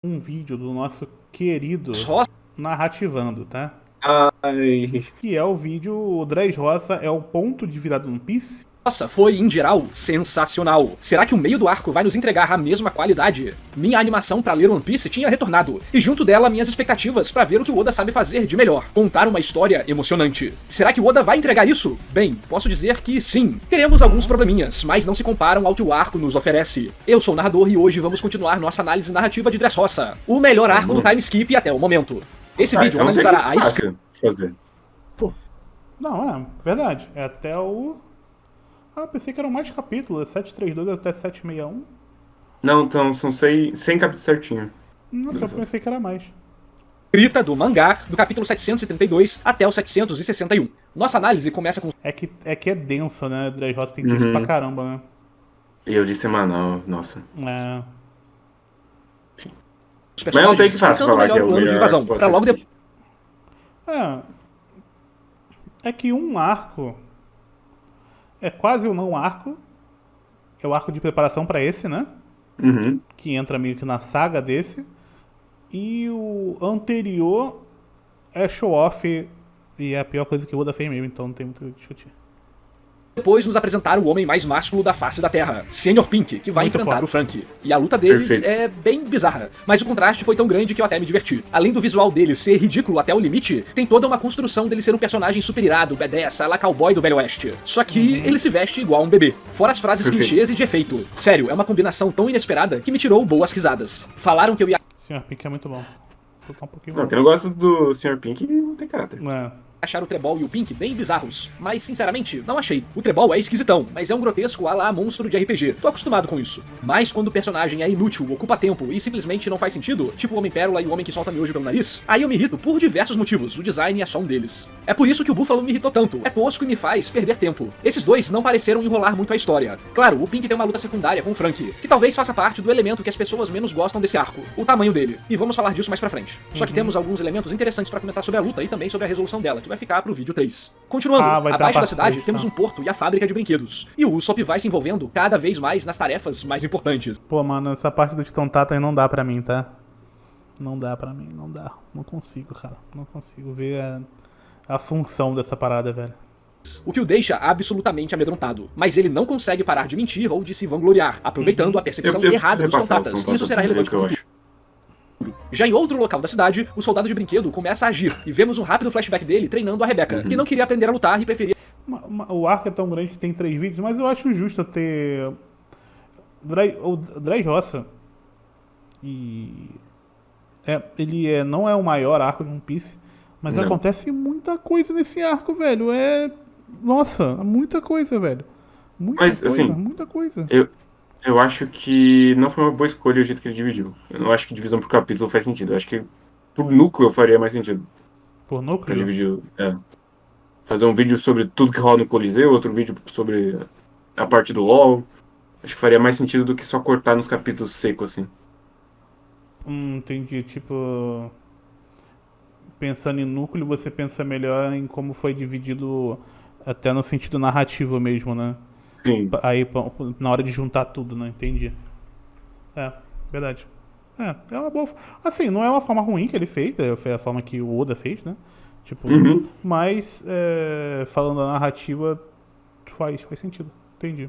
um vídeo do nosso querido Narrativando, tá? Ai. Que é o vídeo, o Dres Roça é o ponto de virada no One Piece. Nossa, foi, em geral, sensacional. Será que o meio do arco vai nos entregar a mesma qualidade? Minha animação pra ler One Piece tinha retornado, e junto dela minhas expectativas pra ver o que o Oda sabe fazer de melhor, contar uma história emocionante. Será que o Oda vai entregar isso? Bem, posso dizer que sim. Teremos alguns probleminhas, mas não se comparam ao que o arco nos oferece. Eu sou o narrador e hoje vamos continuar nossa análise narrativa de Dressrosa, o melhor arco do time skip até o momento. Esse vídeo analisará a fácil fazer. Não, é verdade. É até o... Ah, pensei que eram mais capítulos, 732 até 761. Não, então são 100 capítulos certinho. Nossa, eu pensei que era mais. Escrita do mangá, do capítulo 732 até o 761. Nossa análise começa com... É que é densa, né? Dres Roça tem texto pra caramba, né? E eu li semanal, nossa. É... os Mas não tem que fácil falar que é o plano de melhor invasão, pra logo depois... É que um arco é quase um não arco. É o arco de preparação pra esse, né? Uhum. Que entra meio que na saga desse. E o anterior é show-off. E é a pior coisa que o Oda fez mesmo, então não tem muito o que discutir. Depois nos apresentar o homem mais másculo da face da Terra, Sr. Pink, que vai Muito enfrentar foda. o Franky. E a luta deles Perfeito. é bem bizarra, mas o contraste foi tão grande que eu até me diverti. Além do visual dele ser ridículo até o limite, tem toda uma construção dele ser um personagem super irado, badass, a la cowboy do Velho Oeste. Só que ele se veste igual um bebê. Fora as frases Perfeito. clichês e de efeito. Sério, é uma combinação tão inesperada que me tirou boas risadas. Falaram que eu ia Sr. Pink é muito bom. Vou botar um pouquinho Não, mais. quem não gosta do Sr. Pink não tem caráter. É. achar o Trebol e o Pink bem bizarros, mas sinceramente, não achei. O Trebol é esquisitão, mas é um grotesco a lá monstro de RPG. Tô acostumado com isso. Mas quando o personagem é inútil, ocupa tempo e simplesmente não faz sentido, tipo o Homem-Pérola e o Homem que solta miojo pelo nariz, aí eu me irrito por diversos motivos, o design é só um deles. É por isso que o Búfalo me irritou tanto, é tosco e me faz perder tempo. Esses dois não pareceram enrolar muito a história. Claro, o Pink tem uma luta secundária com o Franky, que talvez faça parte do elemento que as pessoas menos gostam desse arco, o tamanho dele. E vamos falar disso mais pra frente. Só que temos alguns elementos interessantes pra comentar sobre a luta e também sobre a resolução dela, que vai ficar pro vídeo 3. Continuando, vai ter abaixo a da parte cidade 3, temos tá. um porto e a fábrica de brinquedos. E o Usopp vai se envolvendo cada vez mais nas tarefas mais importantes. Pô, mano, essa parte do Titã Tata aí não dá pra mim, tá? Não dá pra mim, não dá. Não consigo, cara. Não consigo ver a função dessa parada, velho. O que o deixa absolutamente amedrontado. Mas ele não consegue parar de mentir ou de se vangloriar, aproveitando a percepção errada dos Tontatas. E isso será relevante pro futuro. Já em outro local da cidade, o soldado de brinquedo começa a agir, e vemos um rápido flashback dele treinando a Rebecca, que não queria aprender a lutar e preferia... O arco é tão grande que tem 3 vídeos, mas eu acho justo ter... O Dres Roça ele não é o maior arco de One Piece, mas Não. acontece muita coisa nesse arco, velho. Nossa, muita coisa, velho. Muita Mas, coisa, assim, muita coisa. Eu acho que não foi uma boa escolha o jeito que ele dividiu. Eu não acho que divisão por capítulo faz sentido. Eu acho que por núcleo faria mais sentido. Por Pra núcleo? dividir. Fazer um vídeo sobre tudo que rola no Coliseu, outro vídeo sobre a parte do LoL. Acho que faria mais sentido do que só cortar nos capítulos secos, assim. Entendi. Tipo, pensando em núcleo, você pensa melhor em como foi dividido até no sentido narrativo mesmo, né? Sim. Aí, na hora de juntar tudo, né? Entendi. Verdade. É uma boa... Assim, não é uma forma ruim que ele fez, foi a forma que o Oda fez, né? Tipo, mas, falando da narrativa, faz sentido. Entendi.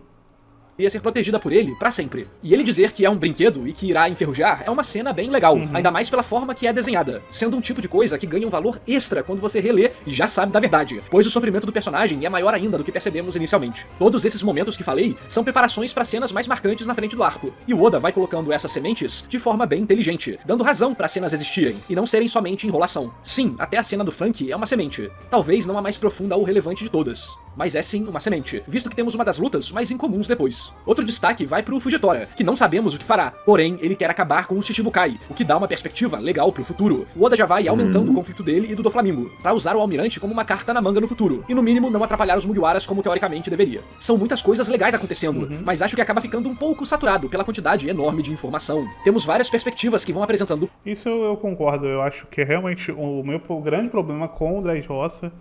ia ser protegida por ele pra sempre. E ele dizer que é um brinquedo e que irá enferrujar é uma cena bem legal, ainda mais pela forma que é desenhada, sendo um tipo de coisa que ganha um valor extra quando você relê e já sabe da verdade, pois o sofrimento do personagem é maior ainda do que percebemos inicialmente. Todos esses momentos que falei são preparações para cenas mais marcantes na frente do arco, e o Oda vai colocando essas sementes de forma bem inteligente, dando razão para cenas existirem e não serem somente enrolação. Sim, até a cena do Franky é uma semente, talvez não a mais profunda ou relevante de todas, mas é sim uma semente, visto que temos uma das lutas mais incomuns depois. Outro destaque vai pro Fujitora, que não sabemos o que fará, porém ele quer acabar com o Shichibukai, o que dá uma perspectiva legal pro futuro. O Oda já vai aumentando o conflito dele e do Doflamingo, pra usar o Almirante como uma carta na manga no futuro, e no mínimo não atrapalhar os Mugiwaras como teoricamente deveria. São muitas coisas legais acontecendo, mas acho que acaba ficando um pouco saturado pela quantidade enorme de informação. Temos várias perspectivas que vão apresentando... Isso eu concordo, eu acho que realmente o meu grande problema com o Dres Roça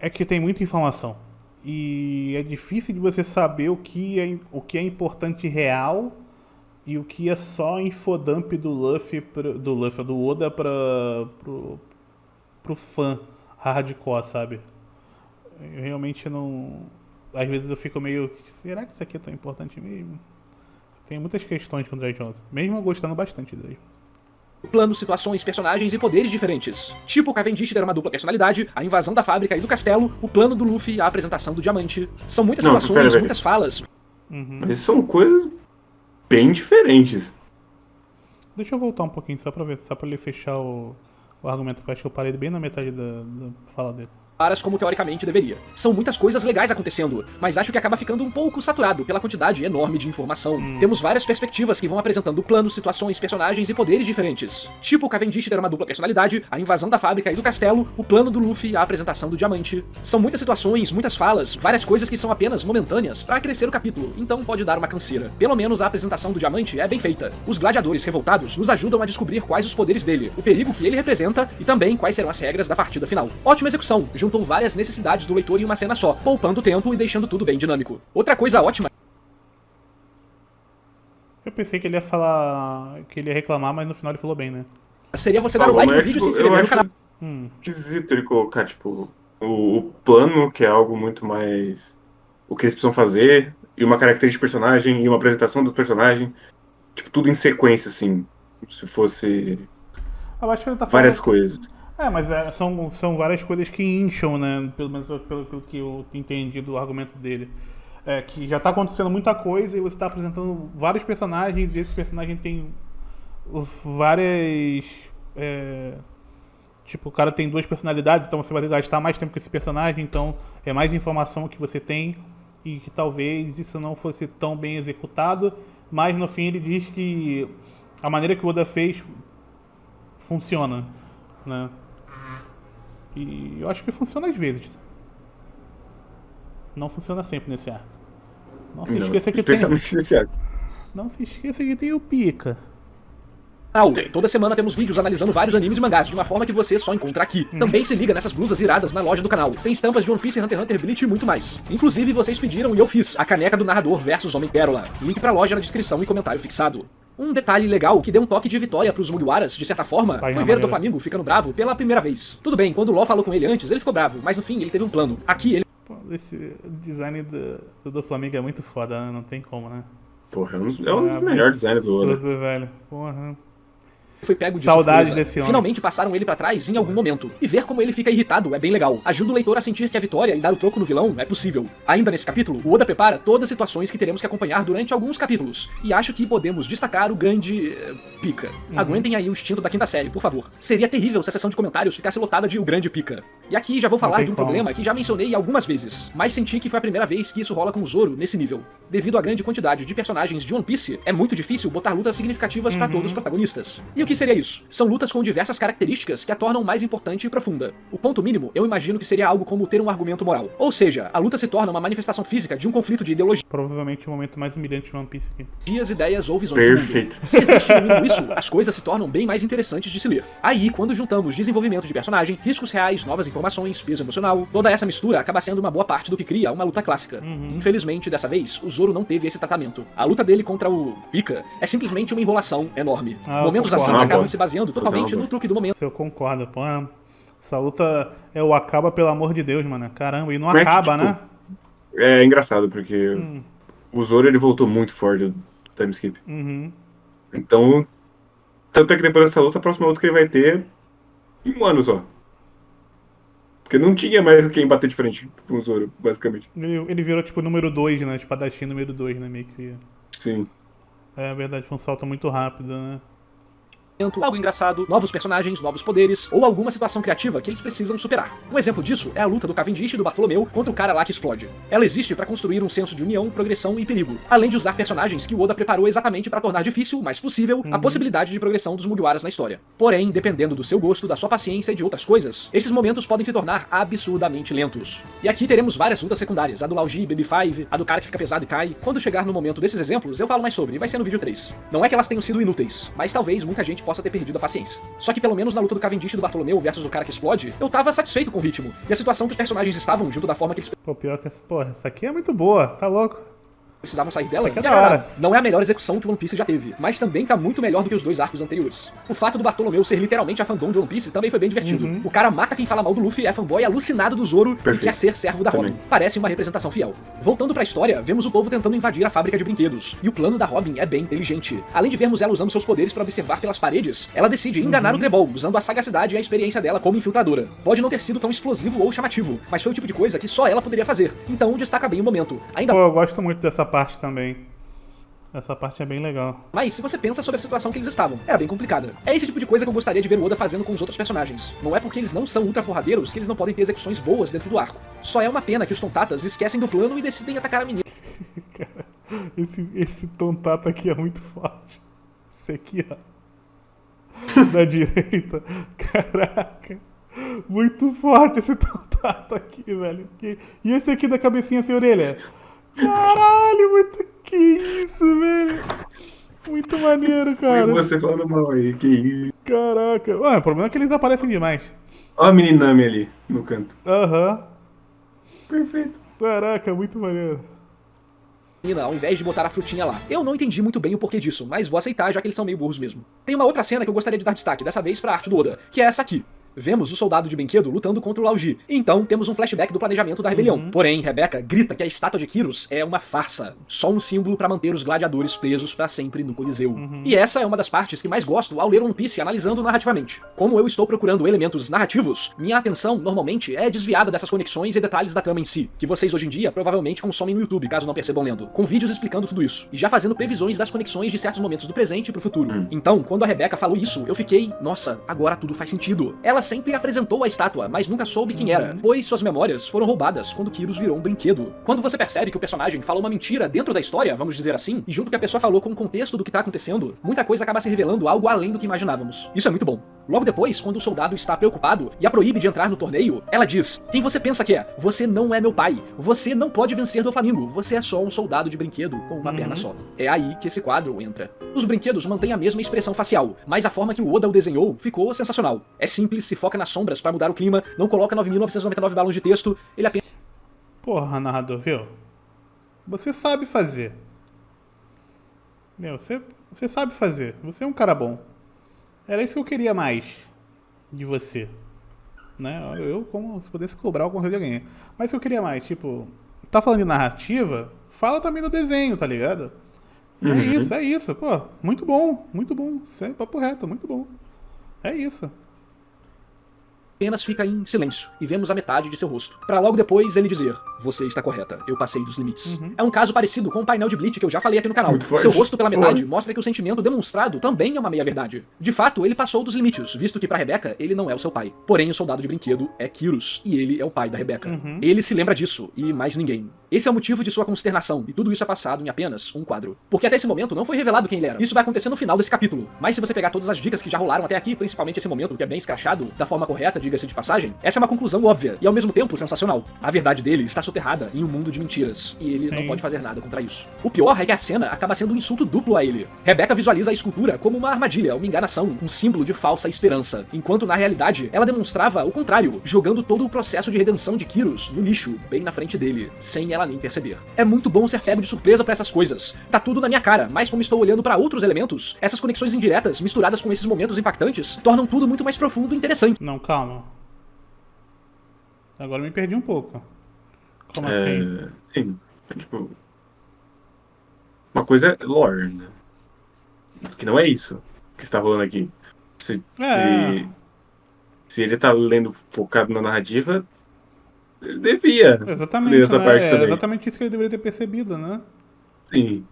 é que tem muita informação. E é difícil de você saber o que é importante real e o que é só infodump do Oda pro fã hardcore, sabe? Eu realmente não... Às vezes eu fico meio... Será que isso aqui é tão importante mesmo? Tem muitas questões com o Dry Jones, mesmo eu gostando bastante do Dry Jones. Planos, situações, personagens e poderes diferentes. Tipo o Cavendish ter uma dupla personalidade, a invasão da fábrica e do castelo, o plano do Luffy e a apresentação do diamante. São muitas situações, muitas falas. Mas são coisas bem diferentes. Deixa eu voltar um pouquinho só pra ver, só pra ele fechar o argumento, que eu acho que eu parei bem na metade da fala dele. Como teoricamente deveria. São muitas coisas legais acontecendo, mas acho que acaba ficando um pouco saturado pela quantidade enorme de informação. Temos várias perspectivas que vão apresentando planos, situações, personagens e poderes diferentes. Tipo o Cavendish ter uma dupla personalidade, a invasão da fábrica e do castelo, o plano do Luffy e a apresentação do diamante. São muitas situações, muitas falas, várias coisas que são apenas momentâneas pra crescer o capítulo, então pode dar uma canseira. Pelo menos a apresentação do diamante é bem feita. Os gladiadores revoltados nos ajudam a descobrir quais os poderes dele, o perigo que ele representa e também quais serão as regras da partida final. Ótima execução, juntou várias necessidades do leitor em uma cena só, poupando tempo e deixando tudo bem dinâmico. Outra coisa ótima... Eu pensei que ele ia falar... que ele ia reclamar, mas no final ele falou bem, né? Seria você dar o like no vídeo e se inscrever no canal. Esquisito ele colocar, tipo, o plano, que é algo muito mais... o que eles precisam fazer, e uma característica de personagem, e uma apresentação do personagem. Tipo, tudo em sequência, assim. Como se fosse... Eu acho que ele tá falando... várias coisas. Mas são várias coisas que incham, né? Pelo menos pelo que eu entendi do argumento dele. Que já tá acontecendo muita coisa e você tá apresentando vários personagens e esses personagens têm várias... tipo, o cara tem 2 personalidades, então você vai gastar mais tempo com esse personagem, então é mais informação que você tem e que talvez isso não fosse tão bem executado, mas no fim ele diz que a maneira que o Oda fez funciona, né? E eu acho que funciona às vezes. Não funciona sempre nesse arco. Não se esqueça que especialmente nesse arco. Não se esqueça que tem o Pika. Toda semana temos vídeos analisando vários animes e mangás, de uma forma que você só encontra aqui. Também se liga nessas blusas iradas na loja do canal. Tem estampas de One Piece, Hunter x Hunter, Bleach e muito mais. Inclusive, vocês pediram e eu fiz a caneca do narrador versus Homem-Pérola. Link pra loja na descrição e comentário fixado. Um detalhe legal que deu um toque de vitória pros Mugiwaras, de certa forma, foi ver o Doflamingo ficando bravo pela primeira vez. Tudo bem, quando o LoL falou com ele antes, ele ficou bravo, mas no fim ele teve um plano. Aqui ele... Esse design do Doflamingo é muito foda, né? Não tem como, né? Porra, é um dos melhores designs do Oda. Velho. Porra. Foi pego de saudade surpresa. desse homem. Finalmente passaram ele pra trás em algum momento. E ver como ele fica irritado é bem legal. Ajuda o leitor a sentir que a vitória e dar o troco no vilão é possível. Ainda nesse capítulo, o Oda prepara todas as situações que teremos que acompanhar durante alguns capítulos. E acho que podemos destacar o grande... Pica. Aguentem aí o instinto da 5ª série, por favor. Seria terrível se a seção de comentários ficasse lotada de o grande Pica. E aqui já vou falar de um problema que já mencionei algumas vezes, mas senti que foi a primeira vez que isso rola com o Zoro nesse nível. Devido à grande quantidade de personagens de One Piece, é muito difícil botar lutas significativas pra todos os protagonistas. E o que seria isso? São lutas com diversas características que a tornam mais importante e profunda. O ponto mínimo, eu imagino que seria algo como ter um argumento moral. Ou seja, a luta se torna uma manifestação física de um conflito de ideologia. Provavelmente o momento mais humilhante de One Piece aqui. Ideias ou visões Perfeito. do mundo. Se existe no mínimo isso, as coisas se tornam bem mais interessantes de se ler. Aí, quando juntamos desenvolvimento de personagem, riscos reais, novas informações, peso emocional, toda essa mistura acaba sendo uma boa parte do que cria uma luta clássica. Infelizmente, dessa vez, o Zoro não teve esse tratamento. A luta dele contra o Pika é simplesmente uma enrolação enorme. Momentos assim acabam se baseando totalmente no truque do momento. Eu concordo, pô. Essa luta o acaba, pelo amor de Deus, mano. Caramba, e não Mas, acaba, tipo, né? É engraçado, porque o Zoro ele voltou muito forte do time skip. Então, tanto é que depois dessa luta, a próxima luta que ele vai ter em um ano só. Porque não tinha mais quem bater de frente com o Zoro, basicamente. Ele virou, tipo, número 2, né? Espadachim número 2, né? Meio que... Sim. É verdade, foi um salto muito rápido, né? Algo engraçado, novos personagens, novos poderes, ou alguma situação criativa que eles precisam superar. Um exemplo disso é a luta do Cavendish e do Bartolomeu contra o cara lá que explode. Ela existe para construir um senso de união, progressão e perigo, além de usar personagens que o Oda preparou exatamente para tornar difícil, o mais possível, a possibilidade de progressão dos Mugiwaras na história. Porém, dependendo do seu gosto, da sua paciência e de outras coisas, esses momentos podem se tornar absurdamente lentos. E aqui teremos várias lutas secundárias, a do Laoji, Baby Five, a do cara que fica pesado e cai. Quando chegar no momento desses exemplos, eu falo mais sobre, e vai ser no vídeo 3. Não é que elas tenham sido inúteis, mas talvez muita gente possa ter perdido a paciência. Só que pelo menos na luta do Cavendish e do Bartolomeu versus o cara que explode, eu tava satisfeito com o ritmo. E a situação que os personagens estavam junto da forma que eles... Pô, pior que essa... Porra, essa aqui é muito boa, tá louco? precisavam sair dela, Isso aqui é e da hora. agora, não é a melhor execução que One Piece já teve, mas também tá muito melhor do que os 2 arcos anteriores. O fato do Bartolomeu ser literalmente a fandom de One Piece também foi bem divertido. O cara mata quem fala mal do Luffy, é fanboy alucinado do Zoro e quer ser servo da Também. Robin. Parece uma representação fiel. Voltando pra história, vemos o povo tentando invadir a fábrica de brinquedos, e o plano da Robin é bem inteligente. Além de vermos ela usando seus poderes pra observar pelas paredes, ela decide enganar o Trebol, usando a sagacidade e a experiência dela como infiltradora. Pode não ter sido tão explosivo ou chamativo, mas foi o tipo de coisa que só ela poderia fazer, então destaca bem o momento. Ainda Pô, eu gosto muito dessa parte também. Essa parte é bem legal. Mas se você pensa sobre a situação que eles estavam, era bem complicada. É esse tipo de coisa que eu gostaria de ver o Oda fazendo com os outros personagens. Não é porque eles não são ultra porradeiros que eles não podem ter execuções boas dentro do arco. Só é uma pena que os Tontatas esquecem do plano e decidem atacar a menina. Cara, esse Tontata aqui é muito forte. Esse aqui, ó. Da direita. Caraca. Muito forte esse Tontata aqui, velho. E esse aqui da cabecinha sem orelha? Caralho, muito... Que isso, velho? Muito maneiro, cara. E você falando mal aí, que isso. Caraca. Ué, o problema é que eles aparecem demais. Ó a meniname ali, no canto. Aham. Perfeito. Caraca, muito maneiro. Ao invés de botar a frutinha lá. Eu não entendi muito bem o porquê disso, mas vou aceitar já que eles são meio burros mesmo. Tem uma outra cena que eu gostaria de dar destaque, dessa vez pra arte do Oda, que é essa aqui. Vemos o soldado de brinquedo lutando contra o Laoji. Então temos um flashback do planejamento da rebelião. Porém, Rebecca grita que a estátua de Kyros é uma farsa. Só um símbolo pra manter os gladiadores presos pra sempre no Coliseu. E essa é uma das partes que mais gosto ao ler One Piece analisando narrativamente. Como eu estou procurando elementos narrativos, minha atenção normalmente é desviada dessas conexões e detalhes da trama em si, que vocês hoje em dia provavelmente consomem no YouTube, caso não percebam lendo, com vídeos explicando tudo isso, e já fazendo previsões das conexões de certos momentos do presente pro futuro. Então, quando a Rebecca falou isso, eu fiquei, nossa, agora tudo faz sentido. Ela sempre apresentou a estátua, mas nunca soube quem era, pois suas memórias foram roubadas quando Kyros virou um brinquedo. Quando você percebe que o personagem falou uma mentira dentro da história, vamos dizer assim, e junto que a pessoa falou com o contexto do que tá acontecendo, muita coisa acaba se revelando algo além do que imaginávamos. Isso é muito bom. Logo depois, quando o soldado está preocupado e a proíbe de entrar no torneio, ela diz: quem você pensa que é? Você não é meu pai. Você não pode vencer do Flamengo. Você é só um soldado de brinquedo com uma perna só. É aí que esse quadro entra. Os brinquedos mantêm a mesma expressão facial, mas a forma que o Oda o desenhou ficou sensacional. É simples, se foca nas sombras para mudar o clima, não coloca 9.999 balões de texto, ele apenas... Porra, narrador, viu? Você sabe fazer. Meu, você sabe fazer. Você é um cara bom. Era isso que eu queria mais de você. Né? Eu, como se pudesse cobrar alguma coisa de alguém. Mas se eu queria mais, tipo... Tá falando de narrativa? Fala também no desenho, tá ligado? É isso. Pô, muito bom. Isso é papo reto, muito bom. É isso. apenas fica em silêncio e vemos a metade de seu rosto, pra logo depois ele dizer: você está correta, eu passei dos limites. É um caso parecido com o painel de Bleach que eu já falei aqui no canal. Muito forte. Seu rosto pela metade mostra que o sentimento demonstrado também é uma meia-verdade. De fato, ele passou dos limites, visto que pra Rebecca ele não é o seu pai. Porém, o soldado de brinquedo é Kyros, e ele é o pai da Rebecca. Ele se lembra disso, e mais ninguém. Esse é o motivo de sua consternação, e tudo isso é passado em apenas um quadro. Porque até esse momento não foi revelado quem ele era. Isso vai acontecer no final desse capítulo. Mas se você pegar todas as dicas que já rolaram até aqui, principalmente esse momento, que é bem escrachado, da forma correta, diga-se de passagem, essa é uma conclusão óbvia, e ao mesmo tempo sensacional. A verdade dele está soterrada em um mundo de mentiras, e ele não pode fazer nada contra isso. O pior é que a cena acaba sendo um insulto duplo a ele. Rebecca visualiza a escultura como uma armadilha, uma enganação, um símbolo de falsa esperança, enquanto na realidade ela demonstrava o contrário, jogando todo o processo de redenção de Kyros no lixo, bem na frente dele, sem ela nem perceber. É muito bom ser pego de surpresa pra essas coisas. Tá tudo na minha cara, mas como estou olhando pra outros elementos, essas conexões indiretas, misturadas com esses momentos impactantes, tornam tudo muito mais profundo e interessante. Não, calma. Agora eu me perdi um pouco. Como assim? Sim, tipo... Uma coisa é lore, né? Que não é isso que você tá rolando aqui. Se ele tá lendo focado na narrativa, ele devia Exatamente, ler essa parte também. exatamente isso que ele deveria ter percebido, né? Sim.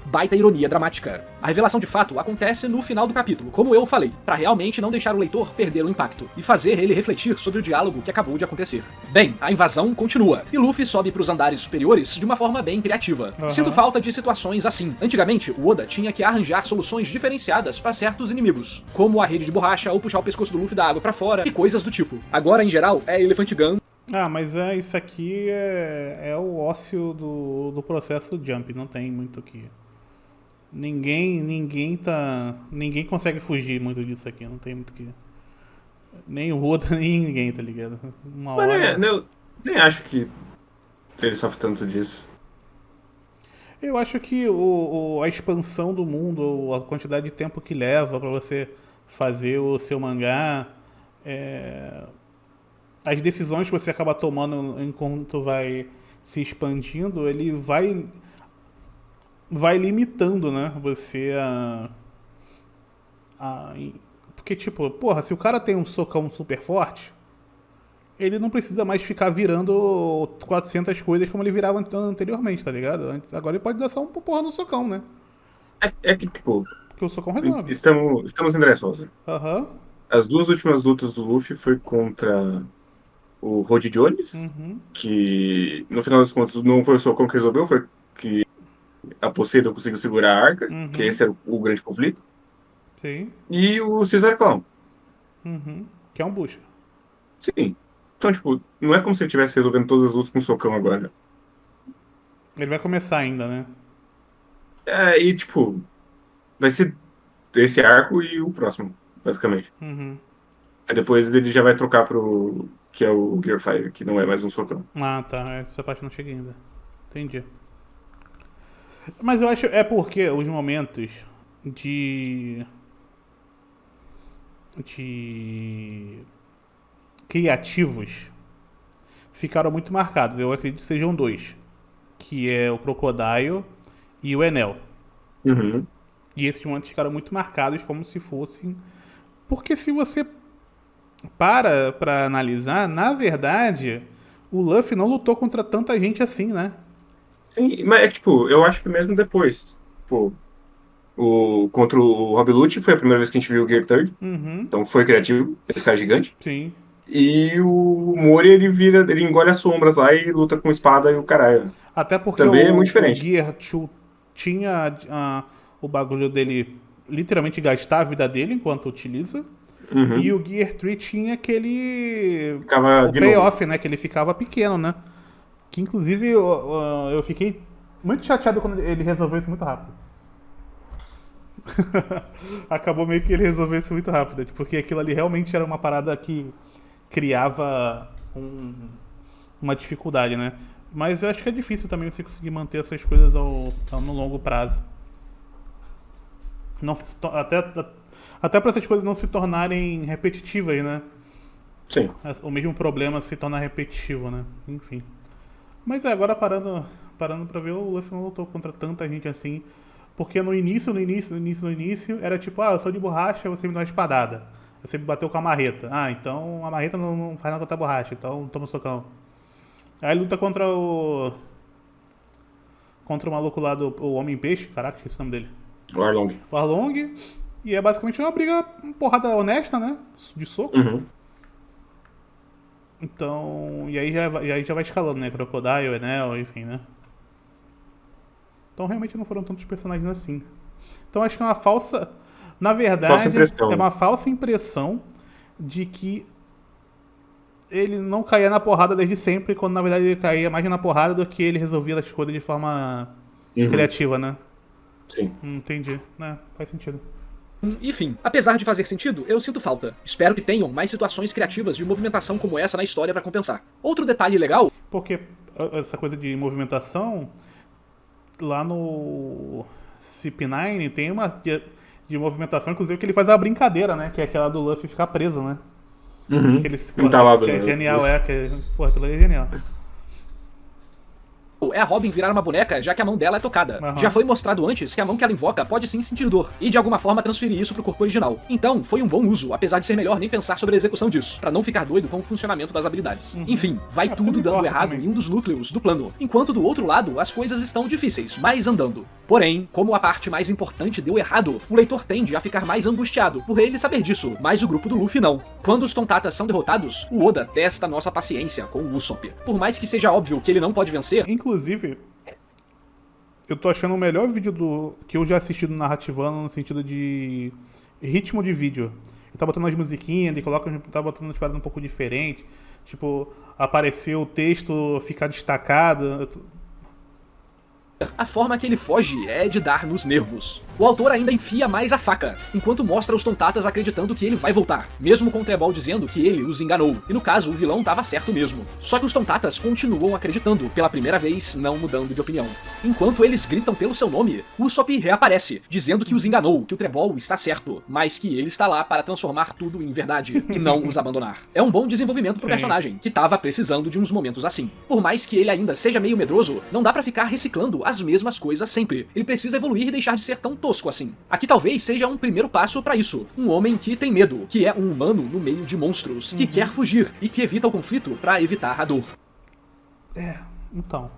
Baita ironia dramática. A revelação de fato acontece no final do capítulo, como eu falei, pra realmente não deixar o leitor perder o impacto e fazer ele refletir sobre o diálogo que acabou de acontecer. Bem, a invasão continua e Luffy sobe pros andares superiores de uma forma bem criativa. Sinto falta de situações assim. Antigamente, o Oda tinha que arranjar soluções diferenciadas pra certos inimigos, como a rede de borracha ou puxar o pescoço do Luffy da água pra fora e coisas do tipo. Agora, em geral, é Elephant Gun. Ah, mas isso aqui é o ócio do processo Jump, não tem muito o que... Ninguém consegue fugir muito disso aqui, não tem muito o que... Nem o Oda, nem ninguém, tá ligado? Uma hora... Eu nem acho que ele sofre tanto disso. Eu acho que a expansão do mundo, a quantidade de tempo que leva pra você fazer o seu mangá, as decisões que você acaba tomando enquanto vai se expandindo, ele vai limitando, né? Você porque, tipo, porra, se o cara tem um socão super forte, ele não precisa mais ficar virando 400 coisas como ele virava anteriormente, tá ligado? Agora ele pode dar só um porra no socão, né? É que, tipo, Porque o socão resolve. estamos em Dressrosa. Aham. As duas últimas lutas do Luffy foi contra o Rod Jones, que no final das contas não foi o socão que resolveu, foi que a Poseidon conseguiu segurar a arca, que esse era o grande conflito. Sim. E o Caesar Clown. Que é um bucha. Sim. Então, tipo, não é como se ele estivesse resolvendo todas as lutas com socão agora. Ele vai começar ainda, né? E, tipo, vai ser esse arco e o próximo, basicamente. Aí depois ele já vai trocar pro que é o Gear 5, que não é mais um socão. Ah, tá. Essa parte não cheguei ainda. Entendi. Mas eu acho porque os momentos de criativos ficaram muito marcados. Eu acredito que sejam dois, que é o Crocodile e o Enel. E esses momentos ficaram muito marcados como se fossem... Porque se você pra analisar, na verdade, o Luffy não lutou contra tanta gente assim, né? Sim, mas é tipo, eu acho que mesmo depois, pô, contra o Rob Lucci foi a primeira vez que a gente viu o Gear Third, então foi criativo, ele ficar gigante. Sim. E o Mori, ele engole as sombras lá e luta com espada e o caralho. Até porque Também é muito o diferente. Gear 2 tinha o bagulho dele literalmente gastar a vida dele enquanto utiliza. E o Gear 3 tinha aquele... Ficava o payoff, né? Que ele ficava pequeno, né? Que inclusive eu fiquei muito chateado quando ele resolveu isso muito rápido. Acabou meio que ele resolveu isso muito rápido. Porque aquilo ali realmente era uma parada que criava uma dificuldade, né? Mas eu acho que é difícil também você conseguir manter essas coisas no longo prazo. Não, até para essas coisas não se tornarem repetitivas, né? Sim. O mesmo problema se torna repetitivo, né? Enfim. Mas agora parando pra ver, o Luffy não lutou contra tanta gente assim. Porque no início era tipo, eu sou de borracha, você me dá uma espadada. Você me bateu com a marreta. Então a marreta não faz nada contra a borracha, então toma socão. Aí luta contra o maluco lá o Homem-Peixe, caraca, esqueci o nome dele. O Arlong. O Arlong. E é basicamente uma briga, uma porrada honesta, né? De soco. Então, e aí já vai escalando, né? Crocodile, Enel, enfim, né? Então realmente não foram tantos personagens assim. Então acho que é uma falsa... Na verdade, é uma falsa impressão de que ele não caía na porrada desde sempre, quando na verdade ele caía mais na porrada do que ele resolvia as coisas de forma criativa, né? Sim. Entendi. Faz sentido. Enfim, apesar de fazer sentido, eu sinto falta. Espero que tenham mais situações criativas de movimentação como essa na história pra compensar. Outro detalhe legal... Porque essa coisa de movimentação, lá no CP9 tem uma de movimentação, inclusive que ele faz uma brincadeira, né? Que é aquela do Luffy ficar preso, né? Que ele, Entalado, que é né? genial, porra, aquilo aí é genial. É a Robin virar uma boneca, já que a mão dela é tocada. Já foi mostrado antes que a mão que ela invoca pode sim sentir dor, e de alguma forma transferir isso pro corpo original. Então, foi um bom uso, apesar de ser melhor nem pensar sobre a execução disso, pra não ficar doido com o funcionamento das habilidades. Enfim, vai tudo dando errado em um dos núcleos do plano, enquanto do outro lado as coisas estão difíceis, mas andando. Porém, como a parte mais importante deu errado, o leitor tende a ficar mais angustiado por ele saber disso, mas o grupo do Luffy não. Quando os Tontatas são derrotados, o Oda testa nossa paciência com o Usopp. Por mais que seja óbvio que ele não pode vencer... Inclusive, eu tô achando o melhor vídeo que eu já assisti do Narrativando no sentido de ritmo de vídeo. Ele tá botando as musiquinhas, ele tá botando umas paradas um pouco diferente. Tipo, aparecer o texto, ficar destacado. A forma que ele foge é de dar nos nervos. O autor ainda enfia mais a faca, enquanto mostra os Tontatas acreditando que ele vai voltar, mesmo com o Trebol dizendo que ele os enganou, e no caso o vilão tava certo mesmo. Só que os Tontatas continuam acreditando, pela primeira vez não mudando de opinião. Enquanto eles gritam pelo seu nome, Usopp reaparece, dizendo que os enganou, que o Trebol está certo, mas que ele está lá para transformar tudo em verdade, e não os abandonar. É um bom desenvolvimento pro personagem, que tava precisando de uns momentos assim. Por mais que ele ainda seja meio medroso, não dá pra ficar reciclando as mesmas coisas sempre. Ele precisa evoluir e deixar de ser tão tosco assim. Aqui talvez seja um primeiro passo pra isso. Um homem que tem medo, que é um humano no meio de monstros, que quer fugir e que evita o conflito pra evitar a dor. Então.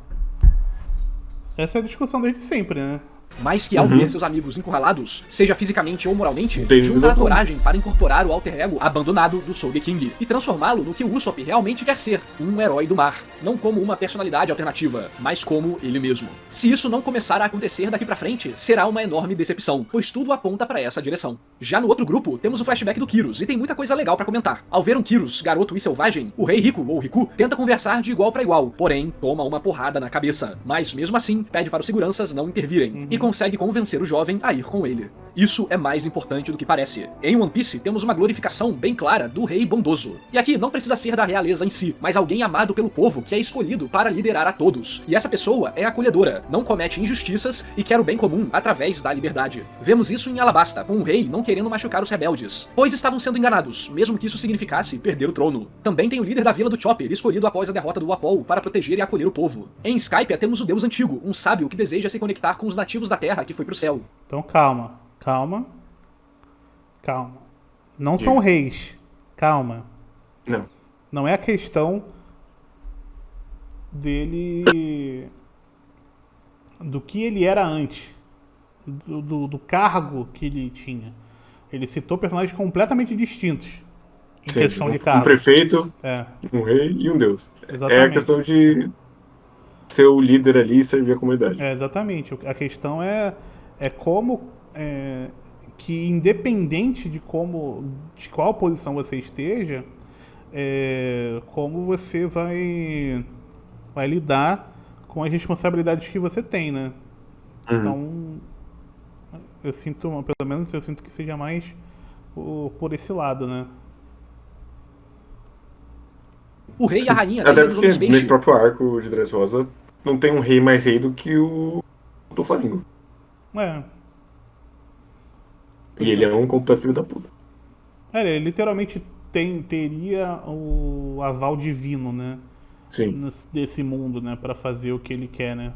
Essa é a discussão desde sempre, né? Mas que ao ver seus amigos encurralados, seja fisicamente ou moralmente, Entendi. junta a coragem para incorporar o alter ego abandonado do Sogeking e transformá-lo no que o Usopp realmente quer ser, um herói do mar. Não como uma personalidade alternativa, mas como ele mesmo. Se isso não começar a acontecer daqui pra frente, será uma enorme decepção, pois tudo aponta pra essa direção. Já no outro grupo, temos o flashback do Kyrus, e tem muita coisa legal pra comentar. Ao ver um Kyrus, garoto e selvagem, o rei Riku, ou Riku, tenta conversar de igual pra igual, porém, toma uma porrada na cabeça. Mas mesmo assim, pede para os seguranças não intervirem, e consegue convencer o jovem a ir com ele. Isso é mais importante do que parece. Em One Piece, temos uma glorificação bem clara do rei bondoso. E aqui não precisa ser da realeza em si, mas alguém amado pelo povo que é escolhido para liderar a todos. E essa pessoa é acolhedora, não comete injustiças e quer o bem comum através da liberdade. Vemos isso em Alabasta, com o rei não querendo machucar os rebeldes, pois estavam sendo enganados, mesmo que isso significasse perder o trono. Também tem o líder da vila do Chopper, escolhido após a derrota do Apol para proteger e acolher o povo. Em Skypiea temos o deus antigo, um sábio que deseja se conectar com os nativos da terra que foi pro céu. Então calma. Não são reis. Calma. Não. Não é a questão dele... do que ele era antes. Do cargo que ele tinha. Ele citou personagens completamente distintos. Em Sim, questão de cargo. Um prefeito, É, um rei e um deus. exatamente. É a questão de ser o líder ali e servir a comunidade. Exatamente. A questão é como... que independente de qual posição você esteja, como você vai lidar com as responsabilidades que você tem, né? Então, pelo menos eu sinto que seja mais por esse lado, né? O rei e a rainha Até dentro do porque Space. nesse próprio arco de Dressrosa não tem um rei mais rei do que o do Flamengo. E ele é um completo filho da puta. Ele literalmente teria o aval divino, né? Sim. Desse mundo, né? Pra fazer o que ele quer, né?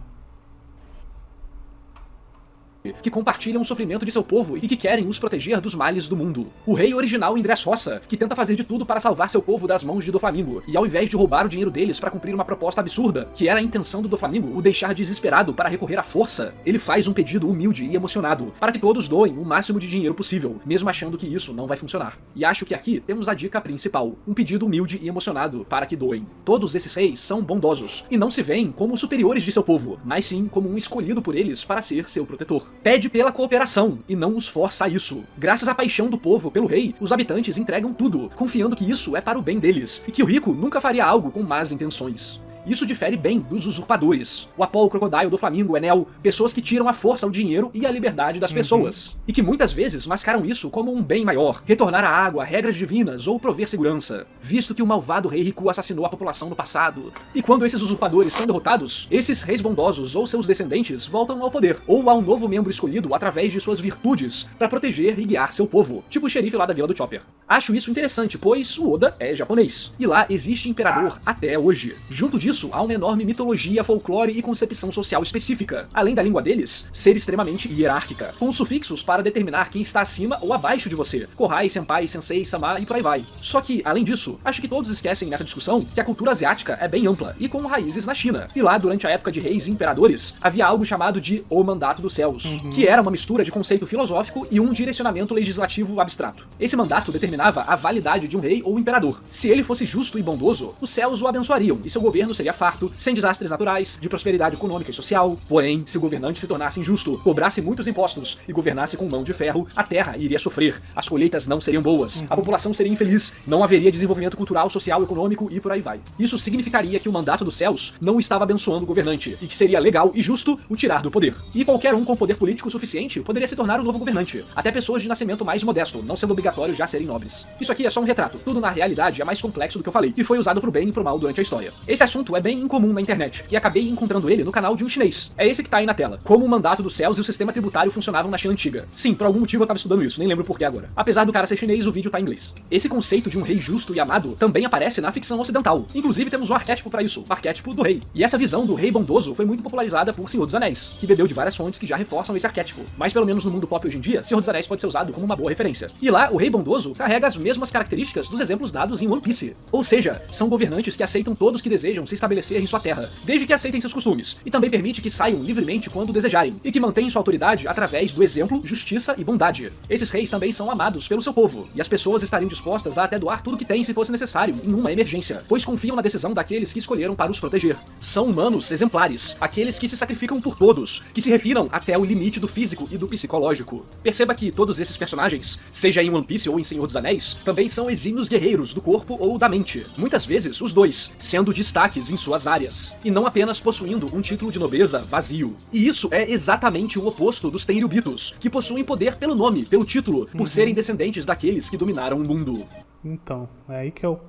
Que compartilham o sofrimento de seu povo e que querem os proteger dos males do mundo. O rei original em Dressrosa, que tenta fazer de tudo para salvar seu povo das mãos de Doflamingo, e ao invés de roubar o dinheiro deles para cumprir uma proposta absurda, que era a intenção do Doflamingo o deixar desesperado para recorrer à força, ele faz um pedido humilde e emocionado, para que todos doem o máximo de dinheiro possível, mesmo achando que isso não vai funcionar. E acho que aqui temos a dica principal, um pedido humilde e emocionado para que doem. Todos esses reis são bondosos, e não se veem como superiores de seu povo, mas sim como um escolhido por eles para ser seu protetor. Pede pela cooperação, e não os força a isso. Graças à paixão do povo pelo rei, os habitantes entregam tudo, confiando que isso é para o bem deles, e que o rico nunca faria algo com más intenções. Isso difere bem dos usurpadores. O Apol, o Crocodile, do Flamengo, o Enel, pessoas que tiram à força o dinheiro e a liberdade das pessoas. E que muitas vezes mascaram isso como um bem maior, retornar a água, regras divinas ou prover segurança, visto que o malvado rei Riku assassinou a população no passado. E quando esses usurpadores são derrotados, esses reis bondosos ou seus descendentes voltam ao poder, ou a um novo membro escolhido através de suas virtudes, para proteger e guiar seu povo, tipo o xerife lá da vila do Chopper. Acho isso interessante, pois o Oda é japonês, e lá existe imperador até hoje. Junto disso, há uma enorme mitologia, folclore e concepção social específica, além da língua deles ser extremamente hierárquica, com sufixos para determinar quem está acima ou abaixo de você, Kohai, Senpai, Sensei, Sama e por aí vai. Só que, além disso, acho que todos esquecem nessa discussão que a cultura asiática é bem ampla e com raízes na China. E lá, durante a época de reis e imperadores, havia algo chamado de O Mandato dos Céus, que era uma mistura de conceito filosófico e um direcionamento legislativo abstrato. Esse mandato determinava determinava a validade de um rei ou imperador. Se ele fosse justo e bondoso, os céus o abençoariam, e seu governo seria farto, sem desastres naturais, de prosperidade econômica e social. Porém, se o governante se tornasse injusto, cobrasse muitos impostos e governasse com mão de ferro, a terra iria sofrer, as colheitas não seriam boas, a população seria infeliz, não haveria desenvolvimento cultural, social, econômico e por aí vai. Isso significaria que o mandato dos céus não estava abençoando o governante, e que seria legal e justo o tirar do poder. E qualquer um com poder político suficiente poderia se tornar o novo governante, até pessoas de nascimento mais modesto, não sendo obrigatório já serem nobres. Isso aqui é só um retrato, tudo na realidade é mais complexo do que eu falei, e foi usado pro bem e pro mal durante a história. Esse assunto é bem incomum na internet, e acabei encontrando ele no canal de um chinês. É esse que tá aí na tela. Como o mandato dos céus e o sistema tributário funcionavam na China antiga. Sim, por algum motivo eu tava estudando isso, nem lembro por que agora. Apesar do cara ser chinês, o vídeo tá em inglês. Esse conceito de um rei justo e amado também aparece na ficção ocidental. Inclusive temos um arquétipo pra isso, o arquétipo do rei. E essa visão do rei bondoso foi muito popularizada por Senhor dos Anéis, que bebeu de várias fontes que já reforçam esse arquétipo. Mas pelo menos no mundo pop hoje em dia, Senhor dos Anéis pode ser usado como uma boa referência. E lá, o rei bondoso carrega as mesmas características dos exemplos dados em One Piece. Ou seja, são governantes que aceitam todos que desejam se estabelecer em sua terra, desde que aceitem seus costumes, e também permite que saiam livremente quando desejarem, e que mantêm sua autoridade através do exemplo, justiça e bondade. Esses reis também são amados pelo seu povo, e as pessoas estariam dispostas a até doar tudo que têm se fosse necessário em uma emergência, pois confiam na decisão daqueles que escolheram para os proteger. São humanos exemplares, aqueles que se sacrificam por todos, que se refiram até o limite do físico e do psicológico. Perceba que todos esses personagens, seja em One Piece ou em Senhor dos Anéis, também são exímios guerreiros do corpo ou da mente. Muitas vezes os dois, sendo destaques em suas áreas, e não apenas possuindo um título de nobreza vazio. E isso é exatamente o oposto dos Tenryubitos, que possuem poder pelo nome, pelo título, por serem descendentes daqueles que dominaram o mundo. Então, é aí que é o...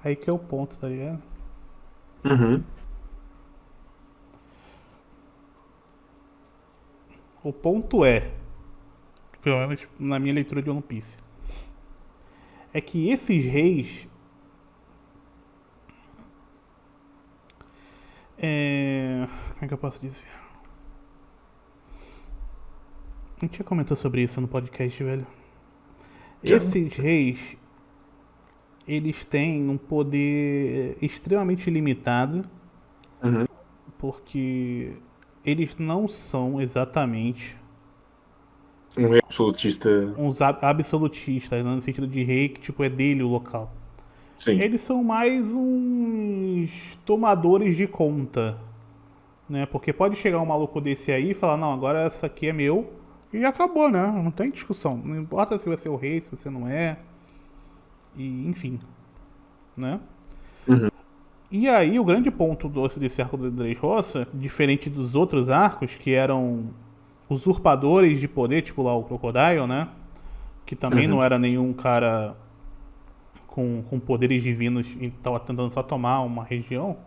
Aí que é o ponto, tá ligado? Uhum. O ponto é, pelo menos na minha leitura de One Piece, é que esses reis... Como é que eu posso dizer? A gente já comentou sobre isso no podcast, velho. Já. Esses reis, eles têm um poder extremamente limitado, Uhum. porque eles não são exatamente Um rei absolutista. uns absolutistas, né, no sentido de rei que tipo é dele o local. Sim. Eles são mais uns tomadores de conta, né? Porque pode chegar um maluco desse aí e falar, não, agora essa aqui é meu, e acabou, né? Não tem discussão. Não importa se você é o rei, se você não é. E, enfim, né? Uhum. E aí o grande ponto desse arco do Dressrosa, diferente dos outros arcos, que eram usurpadores de poder, tipo lá o Crocodile, né? Que também não era nenhum cara com poderes divinos e estava tentando só tomar uma região.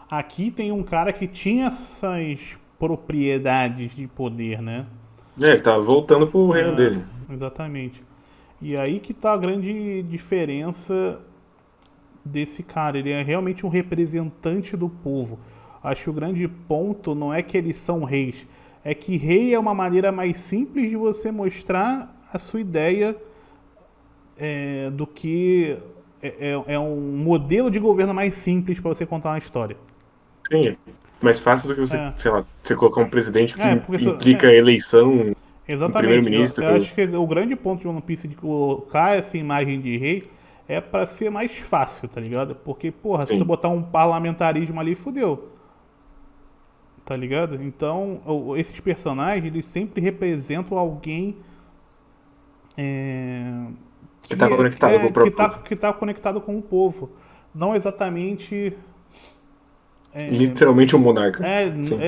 Aqui tem um cara que tinha essas propriedades de poder, né? Ele tá voltando pro reino dele. Exatamente. E aí que tá a grande diferença desse cara. Ele é realmente um representante do povo. Acho que o grande ponto não é que eles são reis, é que rei é uma maneira mais simples de você mostrar a sua ideia do que é um modelo de governo mais simples para você contar uma história. Sim, é mais fácil do que você, sei lá, você colocar um presidente que porque implica a eleição. Exatamente. Primeiro-ministro. Eu acho que o grande ponto de One Piece de colocar essa imagem de rei é pra ser mais fácil, tá ligado? Porque, porra, se tu botar um parlamentarismo ali, fudeu. Tá ligado? Então, esses personagens, eles sempre representam alguém Que tá conectado com o próprio povo. que tá conectado com o povo. Não exatamente... Literalmente um monarca.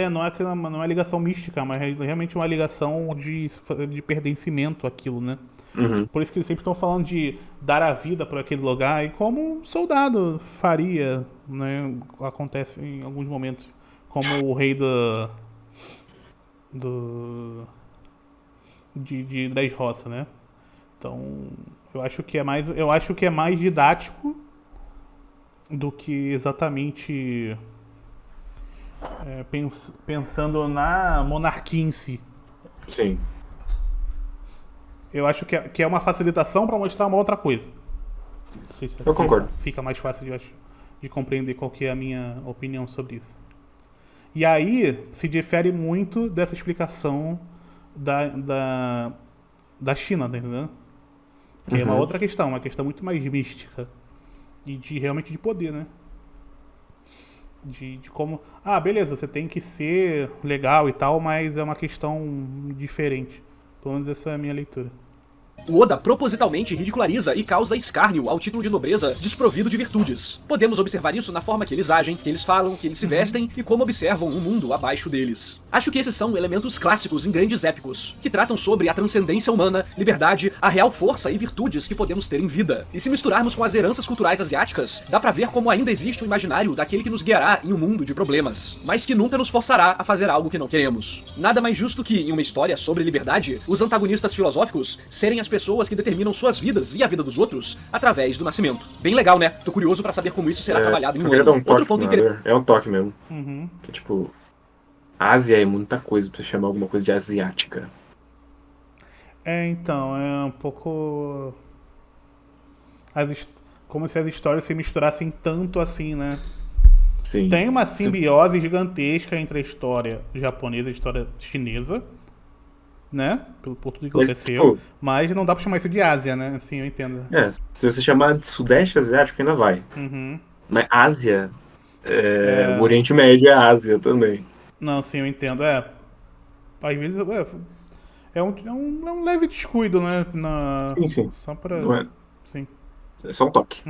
Não é ligação mística, mas é realmente uma ligação de pertencimento àquilo, né? Uhum. Por isso que eles sempre estão falando de dar a vida por aquele lugar, e como um soldado faria, né? Acontece em alguns momentos, como o rei de Dressrosa, né? Então, eu acho que é mais didático do que exatamente pensando na monarquia em si. Sim. Eu acho que é uma facilitação para mostrar uma outra coisa. Não sei se Eu concordo. Fica mais fácil de compreender qual que é a minha opinião sobre isso. E aí se difere muito dessa explicação da China, tá entendendo? Que é uma outra questão, uma questão muito mais mística. E realmente de poder, né? De como... Ah, beleza, você tem que ser legal e tal, mas é uma questão diferente. Pelo menos essa é a minha leitura. O Oda propositalmente ridiculariza e causa escárnio ao título de nobreza desprovido de virtudes. Podemos observar isso na forma que eles agem, que eles falam, que eles se vestem e como observam um mundo abaixo deles. Acho que esses são elementos clássicos em grandes épicos, que tratam sobre a transcendência humana, liberdade, a real força e virtudes que podemos ter em vida. E se misturarmos com as heranças culturais asiáticas, dá pra ver como ainda existe o imaginário daquele que nos guiará em um mundo de problemas, mas que nunca nos forçará a fazer algo que não queremos. Nada mais justo que, em uma história sobre liberdade, os antagonistas filosóficos serem as pessoas que determinam suas vidas e a vida dos outros através do nascimento. Bem legal, né? Tô curioso pra saber como isso será trabalhado em um ano. Outro ponto interessante. É um toque mesmo. Que tipo, Ásia é muita coisa pra você chamar alguma coisa de asiática. Então, é um pouco... Como se as histórias se misturassem tanto assim, né? Sim. Tem uma simbiose gigantesca entre a história japonesa e a história chinesa, né? Por tudo que aconteceu. Tipo, mas não dá pra chamar isso de Ásia, né? Assim, eu entendo. Se você chamar de Sudeste Asiático, ainda vai. Mas Ásia, o Oriente Médio é Ásia também. Não, sim, eu entendo. Às vezes é um leve descuido, né? Sim. Só pra... Não é. Sim. É só um toque.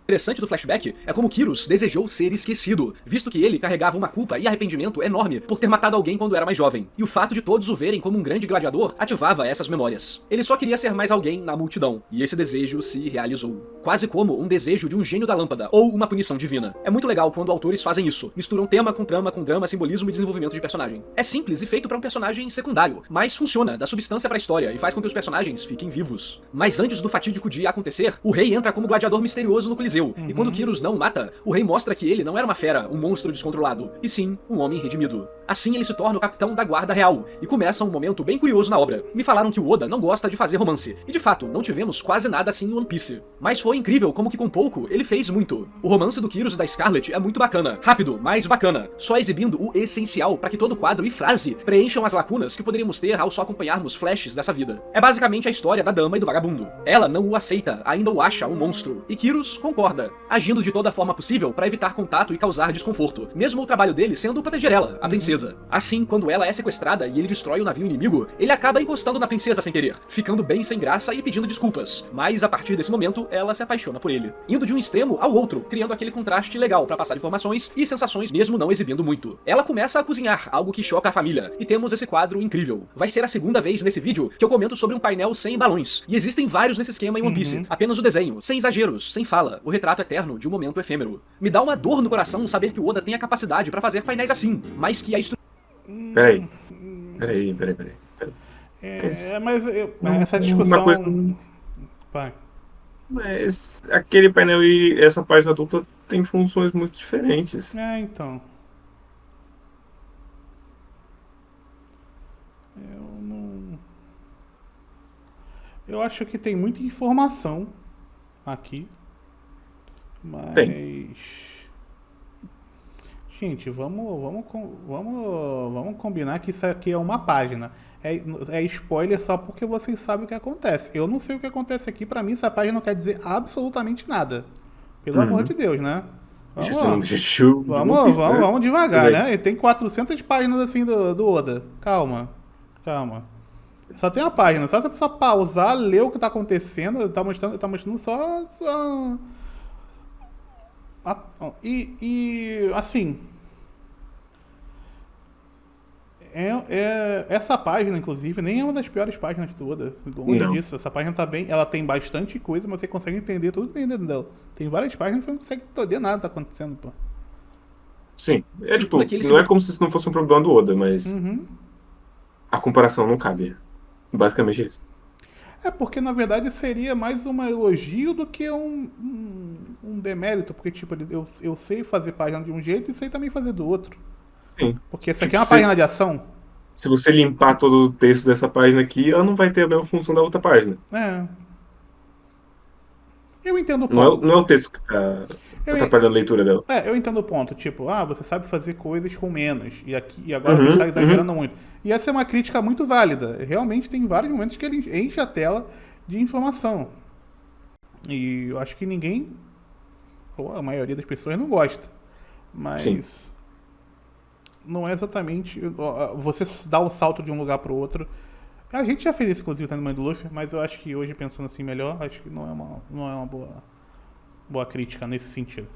interessante do flashback é como Kyrus desejou ser esquecido, visto que ele carregava uma culpa e arrependimento enorme por ter matado alguém quando era mais jovem, e o fato de todos o verem como um grande gladiador ativava essas memórias. Ele só queria ser mais alguém na multidão, e esse desejo se realizou. Quase como um desejo de um gênio da lâmpada, ou uma punição divina. É muito legal quando autores fazem isso, misturam tema com trama, com drama, simbolismo e desenvolvimento de personagem. É simples e feito para um personagem secundário, mas funciona, dá substância para a história e faz com que os personagens fiquem vivos. Mas antes do fatídico dia acontecer, o rei entra como gladiador misterioso no Coliseu. E quando Kyrus não o mata, o rei mostra que ele não era uma fera, um monstro descontrolado, e sim, um homem redimido. Assim ele se torna o capitão da guarda real, e começa um momento bem curioso na obra. Me falaram que o Oda não gosta de fazer romance, e de fato, não tivemos quase nada assim em One Piece. Mas foi incrível como que com pouco, ele fez muito. O romance do Kyrus e da Scarlet é muito bacana, rápido, mas bacana, só exibindo o essencial para que todo quadro e frase preencham as lacunas que poderíamos ter ao só acompanharmos flashes dessa vida. É basicamente a história da dama e do vagabundo. Ela não o aceita, ainda o acha um monstro, e Kyrus concorda, agindo de toda forma possível para evitar contato e causar desconforto, mesmo o trabalho dele sendo proteger ela, a princesa. Assim, quando ela é sequestrada e ele destrói o navio inimigo, ele acaba encostando na princesa sem querer, ficando bem sem graça e pedindo desculpas. Mas a partir desse momento, ela se apaixona por ele, indo de um extremo ao outro, criando aquele contraste legal para passar informações e sensações mesmo não exibindo muito. Ela começa a cozinhar, algo que choca a família, e temos esse quadro incrível. Vai ser a segunda vez nesse vídeo que eu comento sobre um painel sem balões, e existem vários nesse esquema em One Piece, apenas o desenho, sem exageros, sem fala, o retrato eterno de um momento efêmero. Me dá uma dor no coração saber que o Oda tem a capacidade para fazer painéis assim, mas que a Peraí. Mas essa discussão... Uma coisa... Vai. Mas aquele painel e essa página dupla tem funções muito diferentes. Então. Eu acho que tem muita informação aqui. Mas... Tem. Gente, vamos combinar que isso aqui é uma página. É spoiler só porque vocês sabem o que acontece. Eu não sei o que acontece aqui. Pra mim, essa página não quer dizer absolutamente nada. Pelo amor de Deus, né? Vamos devagar, né? E tem 400 páginas assim do Oda. Calma. Só tem uma página. Só se a pessoa pausar, ler o que tá acontecendo. Tá mostrando só... assim... essa página, inclusive, nem é uma das piores páginas de todas. Longe disso. Essa página tá bem... Ela tem bastante coisa, mas você consegue entender tudo que tem dentro dela. Tem várias páginas que você não consegue entender nada que tá acontecendo, pô. Sim. Não é como se isso não fosse um problema do Oda, mas... A comparação não cabe. Basicamente é isso. Porque, na verdade, seria mais um elogio do que um demérito. Porque, tipo, eu sei fazer página de um jeito e sei também fazer do outro. Sim. Porque isso aqui é uma página de ação. Se você limpar todo o texto dessa página aqui, ela não vai ter a mesma função da outra página. Eu entendo o ponto. Não é o texto que tá atrapalhando a leitura dela. Eu entendo o ponto. Tipo, você sabe fazer coisas com menos. E agora você está exagerando muito. E essa é uma crítica muito válida. Realmente tem vários momentos que ele enche a tela de informação. E eu acho que ninguém, ou a maioria das pessoas, não gosta. Mas Sim. não é exatamente você dar o salto de um lugar pro outro. A gente já fez isso, inclusive, no Mãe do Luffy, mas eu acho que hoje, pensando assim melhor, acho que não é uma boa crítica nesse sentido.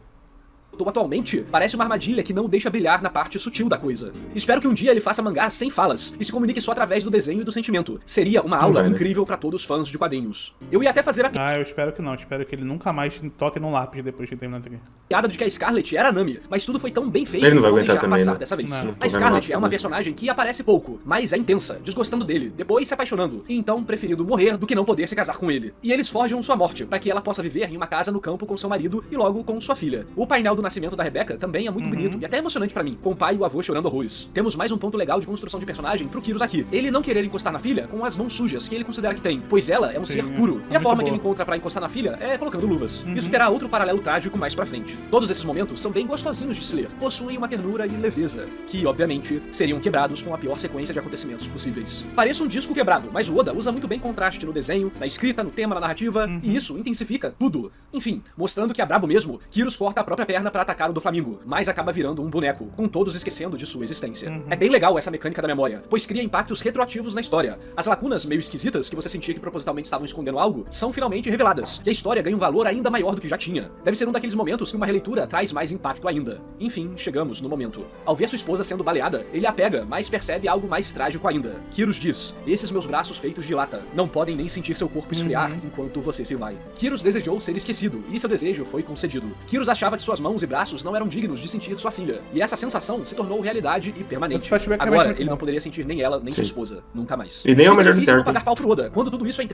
Atualmente, parece uma armadilha que não deixa brilhar na parte sutil da coisa. Espero que um dia ele faça mangá sem falas e se comunique só através do desenho e do sentimento. Seria uma aula incrível pra todos os fãs de quadrinhos. Eu ia até fazer a eu espero que não. Espero que ele nunca mais toque no lápis depois de terminar isso aqui. piada de que a Scarlet era a Nami, mas tudo foi tão bem feito Ele não vai vou aguentar deixar também, passar né? dessa vez. Não. A Scarlet é uma personagem que aparece pouco, mas é intensa, desgostando dele, depois se apaixonando, e então preferindo morrer do que não poder se casar com ele. E eles forjam sua morte, para que ela possa viver em uma casa no campo com seu marido e logo com sua filha. O painel do nascimento da Rebecca também é muito bonito e até emocionante pra mim, com o pai e o avô chorando horrores. Temos mais um ponto legal de construção de personagem pro Kyrus aqui. Ele não querer encostar na filha com as mãos sujas que ele considera que tem, pois ela é um ser puro. E a forma que ele encontra pra encostar na filha é colocando luvas. Isso terá outro paralelo trágico mais pra frente. Todos esses momentos são bem gostosinhos de se ler. Possuem uma ternura e leveza, que, obviamente, seriam quebrados com a pior sequência de acontecimentos possíveis. Parece um disco quebrado, mas o Oda usa muito bem contraste no desenho, na escrita, no tema, na narrativa, e isso intensifica tudo. Enfim, mostrando que é brabo mesmo, Kyrus corta a própria perna pra atacar o do Flamingo, mas acaba virando um boneco, com todos esquecendo de sua existência. É bem legal essa mecânica da memória, pois cria impactos retroativos na história. As lacunas meio esquisitas, que você sentia que propositalmente estavam escondendo algo, são finalmente reveladas, e a história ganha um valor ainda maior do que já tinha. Deve ser um daqueles momentos que uma releitura traz mais impacto ainda. Enfim, chegamos no momento. Ao ver sua esposa sendo baleada, ele a pega, mas percebe algo mais trágico ainda. Kyrus diz: "Esses meus braços feitos de lata não podem nem sentir seu corpo esfriar enquanto você se vai." Kyrus desejou ser esquecido, e seu desejo foi concedido. Kyrus achava que suas mãos e braços não eram dignos de sentir sua filha, e essa sensação se tornou realidade e permanente. Agora, ele não poderia sentir nem ela, nem sua esposa. Nunca mais. E nem é o melhor difícil não certo. pagar pau pro Oda, quando tudo isso é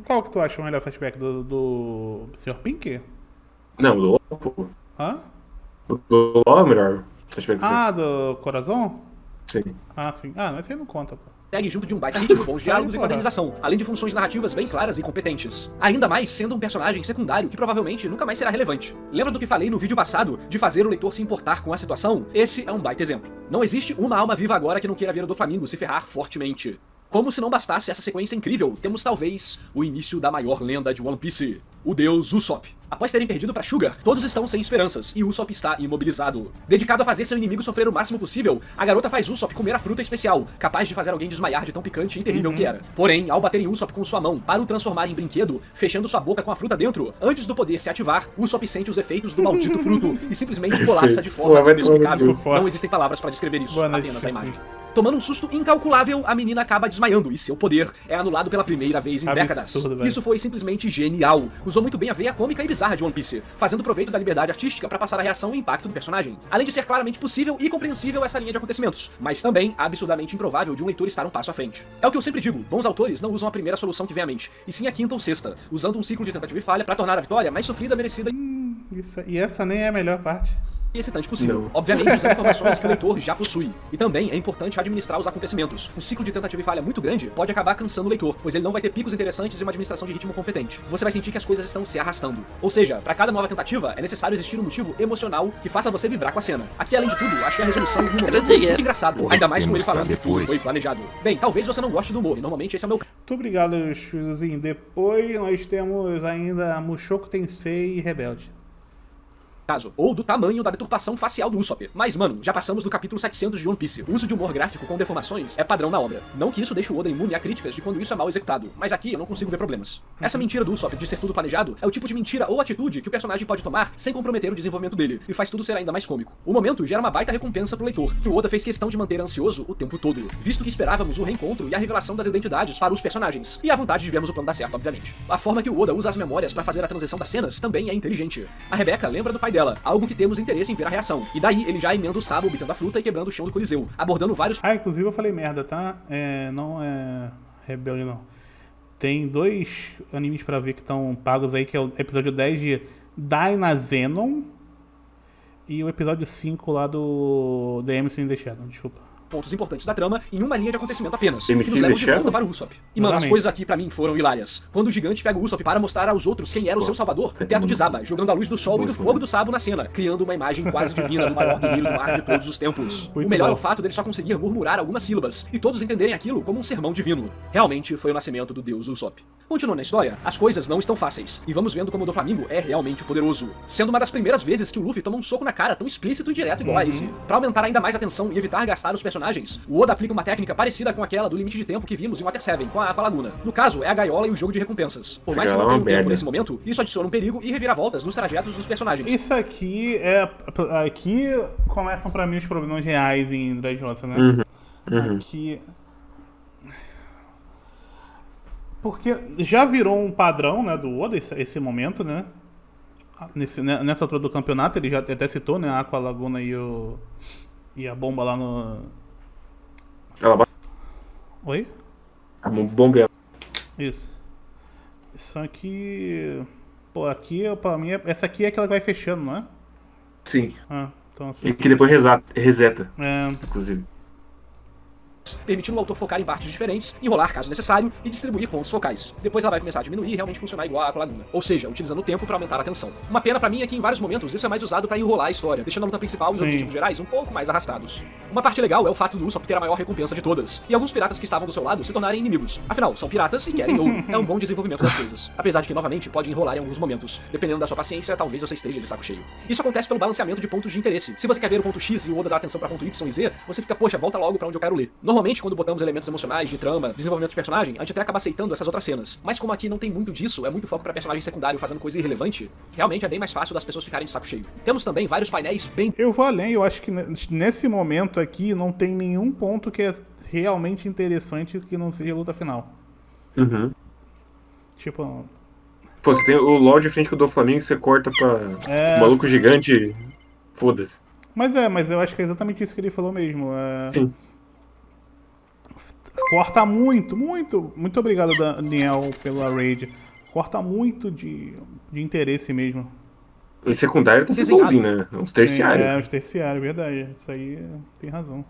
Qual que tu acha o melhor flashback do Sr. Pink? Não, do LOL, pô. Hã? Do LOL é o melhor. Flashback do Ah, do Corazon? Sim. Ah, sim. Ah, mas esse aí não conta, pô. pegue junto de um baita ritmo, bons diálogos e quadrinização, além de funções narrativas bem claras e competentes. Ainda mais sendo um personagem secundário que provavelmente nunca mais será relevante. Lembra do que falei no vídeo passado, de fazer o leitor se importar com a situação? Esse é um baita exemplo. Não existe uma alma viva agora que não queira ver o do Flamingo se ferrar fortemente. Como se não bastasse essa sequência incrível, temos talvez o início da maior lenda de One Piece, o deus Usopp. Após terem perdido pra Sugar, todos estão sem esperanças, e Usopp está imobilizado. Dedicado a fazer seu inimigo sofrer o máximo possível, a garota faz Usopp comer a fruta especial, capaz de fazer alguém desmaiar de tão picante e terrível que era. Porém, ao bater em Usopp com sua mão para o transformar em brinquedo, fechando sua boca com a fruta dentro, antes do poder se ativar, Usopp sente os efeitos do maldito fruto e simplesmente colapsa de forma inexplicável. Não existem palavras para descrever isso, apenas a imagem. Tomando um susto incalculável, a menina acaba desmaiando e seu poder é anulado pela primeira vez em décadas. Isso foi simplesmente genial. Usou muito bem a veia cômica e bizarra de One Piece, fazendo proveito da liberdade artística para passar a reação e impacto do personagem. Além de ser claramente possível e compreensível essa linha de acontecimentos, mas também absurdamente improvável de um leitor estar um passo à frente. É o que eu sempre digo, bons autores não usam a primeira solução que vem à mente, e sim a quinta ou sexta, usando um ciclo de tentativa e falha para tornar a vitória mais sofrida, merecida E essa nem é a melhor parte. e excitante possível. Obviamente, usando informações que o leitor já possui. E também é importante administrar os acontecimentos. Um ciclo de tentativa e falha muito grande pode acabar cansando o leitor, pois ele não vai ter picos interessantes e uma administração de ritmo competente. Você vai sentir que as coisas estão se arrastando. Ou seja, para cada nova tentativa, é necessário existir um motivo emocional que faça você vibrar com a cena. Aqui, além de tudo, achei a resolução de um momento muito engraçado. Ainda mais com ele falando que tudo foi planejado. Bem, talvez você não goste do humor, e normalmente esse é o meu Muito obrigado, Chuzinho. Depois nós temos ainda Mushoku Tensei e Rebelde. caso, ou do tamanho da deturpação facial do Usopp. Mas, mano, já passamos do capítulo 700 de One Piece. O uso de humor gráfico com deformações é padrão na obra. Não que isso deixe o Oda imune a críticas de quando isso é mal executado, mas aqui eu não consigo ver problemas. Essa mentira do Usopp de ser tudo planejado é o tipo de mentira ou atitude que o personagem pode tomar sem comprometer o desenvolvimento dele, e faz tudo ser ainda mais cômico. O momento gera uma baita recompensa pro leitor, que o Oda fez questão de manter ansioso o tempo todo, visto que esperávamos o reencontro e a revelação das identidades para os personagens, e a vontade de vermos o plano dar certo, obviamente. A forma que o Oda usa as memórias para fazer a transição das cenas também é inteligente. A Rebecca lembra do pai dela, algo que temos interesse em ver a reação. E daí ele já emenda o sabo obtendo a fruta e quebrando o chão do Coliseu, abordando vários... Ah, inclusive eu falei merda, tá? Não é Rebelde, não. Tem 2 animes pra ver que estão pagos aí, que é o episódio 10 de Dynazenon e o episódio 5 lá do The MC in the Shadow, desculpa. pontos importantes da trama em uma linha de acontecimento apenas, que MC nos levam de Shadow? volta para o Usopp. E mano, as coisas aqui pra mim foram hilárias. Quando o gigante pega o Usopp para mostrar aos outros quem era o seu salvador, o teto desaba, jogando a luz do sol e do fogo do sabo na cena, criando uma imagem quase divina do maior guerreiro do mar de todos os tempos. O melhor é o fato dele só conseguir murmurar algumas sílabas, e todos entenderem aquilo como um sermão divino. Realmente foi o nascimento do deus Usopp. Continuando a história, as coisas não estão fáceis, e vamos vendo como o Doflamingo é realmente poderoso, sendo uma das primeiras vezes que o Luffy toma um soco na cara tão explícito e direto igual a esse. Pra aumentar ainda mais a tensão e evitar gastar os personagens, o Oda aplica uma técnica parecida com aquela do limite de tempo que vimos em Water 7 com a Laguna. No caso, é a gaiola e o jogo de recompensas. Por mais que não tenha um tempo nesse momento, isso adiciona um perigo e reviravoltas nos trajetos dos personagens. Isso aqui aqui começam pra mim os problemas reais em Dressrosa, né? Aqui... Porque já virou um padrão, né, do Oda esse momento, né? Nessa altura do campeonato, ele já até citou, né, a Aqua Laguna e a bomba lá no... Oi? A bomba. Isso. Isso aqui... Pô, aqui, pra mim, essa aqui é aquela que vai fechando, não é? Sim. Então, assim... E que depois reseta, É... inclusive. Permitindo o autor focar em partes diferentes, enrolar caso necessário e distribuir pontos focais. Depois ela vai começar a diminuir e realmente funcionar igual a Aqua Laguna, ou seja, utilizando o tempo para aumentar a tensão. Uma pena pra mim é que em vários momentos isso é mais usado para enrolar a história, deixando a luta principal e os objetivos gerais um pouco mais arrastados. Uma parte legal é o fato do Usopp ter a maior recompensa de todas, e alguns piratas que estavam do seu lado se tornarem inimigos. Afinal, são piratas e querem ouro. É um bom desenvolvimento das coisas. Apesar de que, novamente, pode enrolar em alguns momentos. Dependendo da sua paciência, talvez você esteja de saco cheio. Isso acontece pelo balanceamento de pontos de interesse. Se você quer ver o ponto X e o Oda dá atenção para ponto Y e Z, você fica, poxa, volta logo pra onde eu quero ler. Normalmente, quando botamos elementos emocionais, de trama, desenvolvimento de personagem, a gente até acaba aceitando essas outras cenas. Mas como aqui não tem muito disso, é muito foco pra personagem secundário fazendo coisa irrelevante, realmente é bem mais fácil das pessoas ficarem de saco cheio. Temos também vários painéis bem... Eu vou além, eu acho que nesse momento aqui não tem nenhum ponto que é realmente interessante que não seja a luta final. Tipo... Pô, você tem o LoL de frente com o Doflamingo, você corta pra maluco gigante, foda-se. Mas eu acho que é exatamente isso que ele falou mesmo. Sim. Corta muito. Muito obrigado, Daniel, pela raid. Corta muito de interesse mesmo. Em secundário tá sendo bonzinho, né? Uns terciários. Uns terciários, verdade. Isso aí tem razão.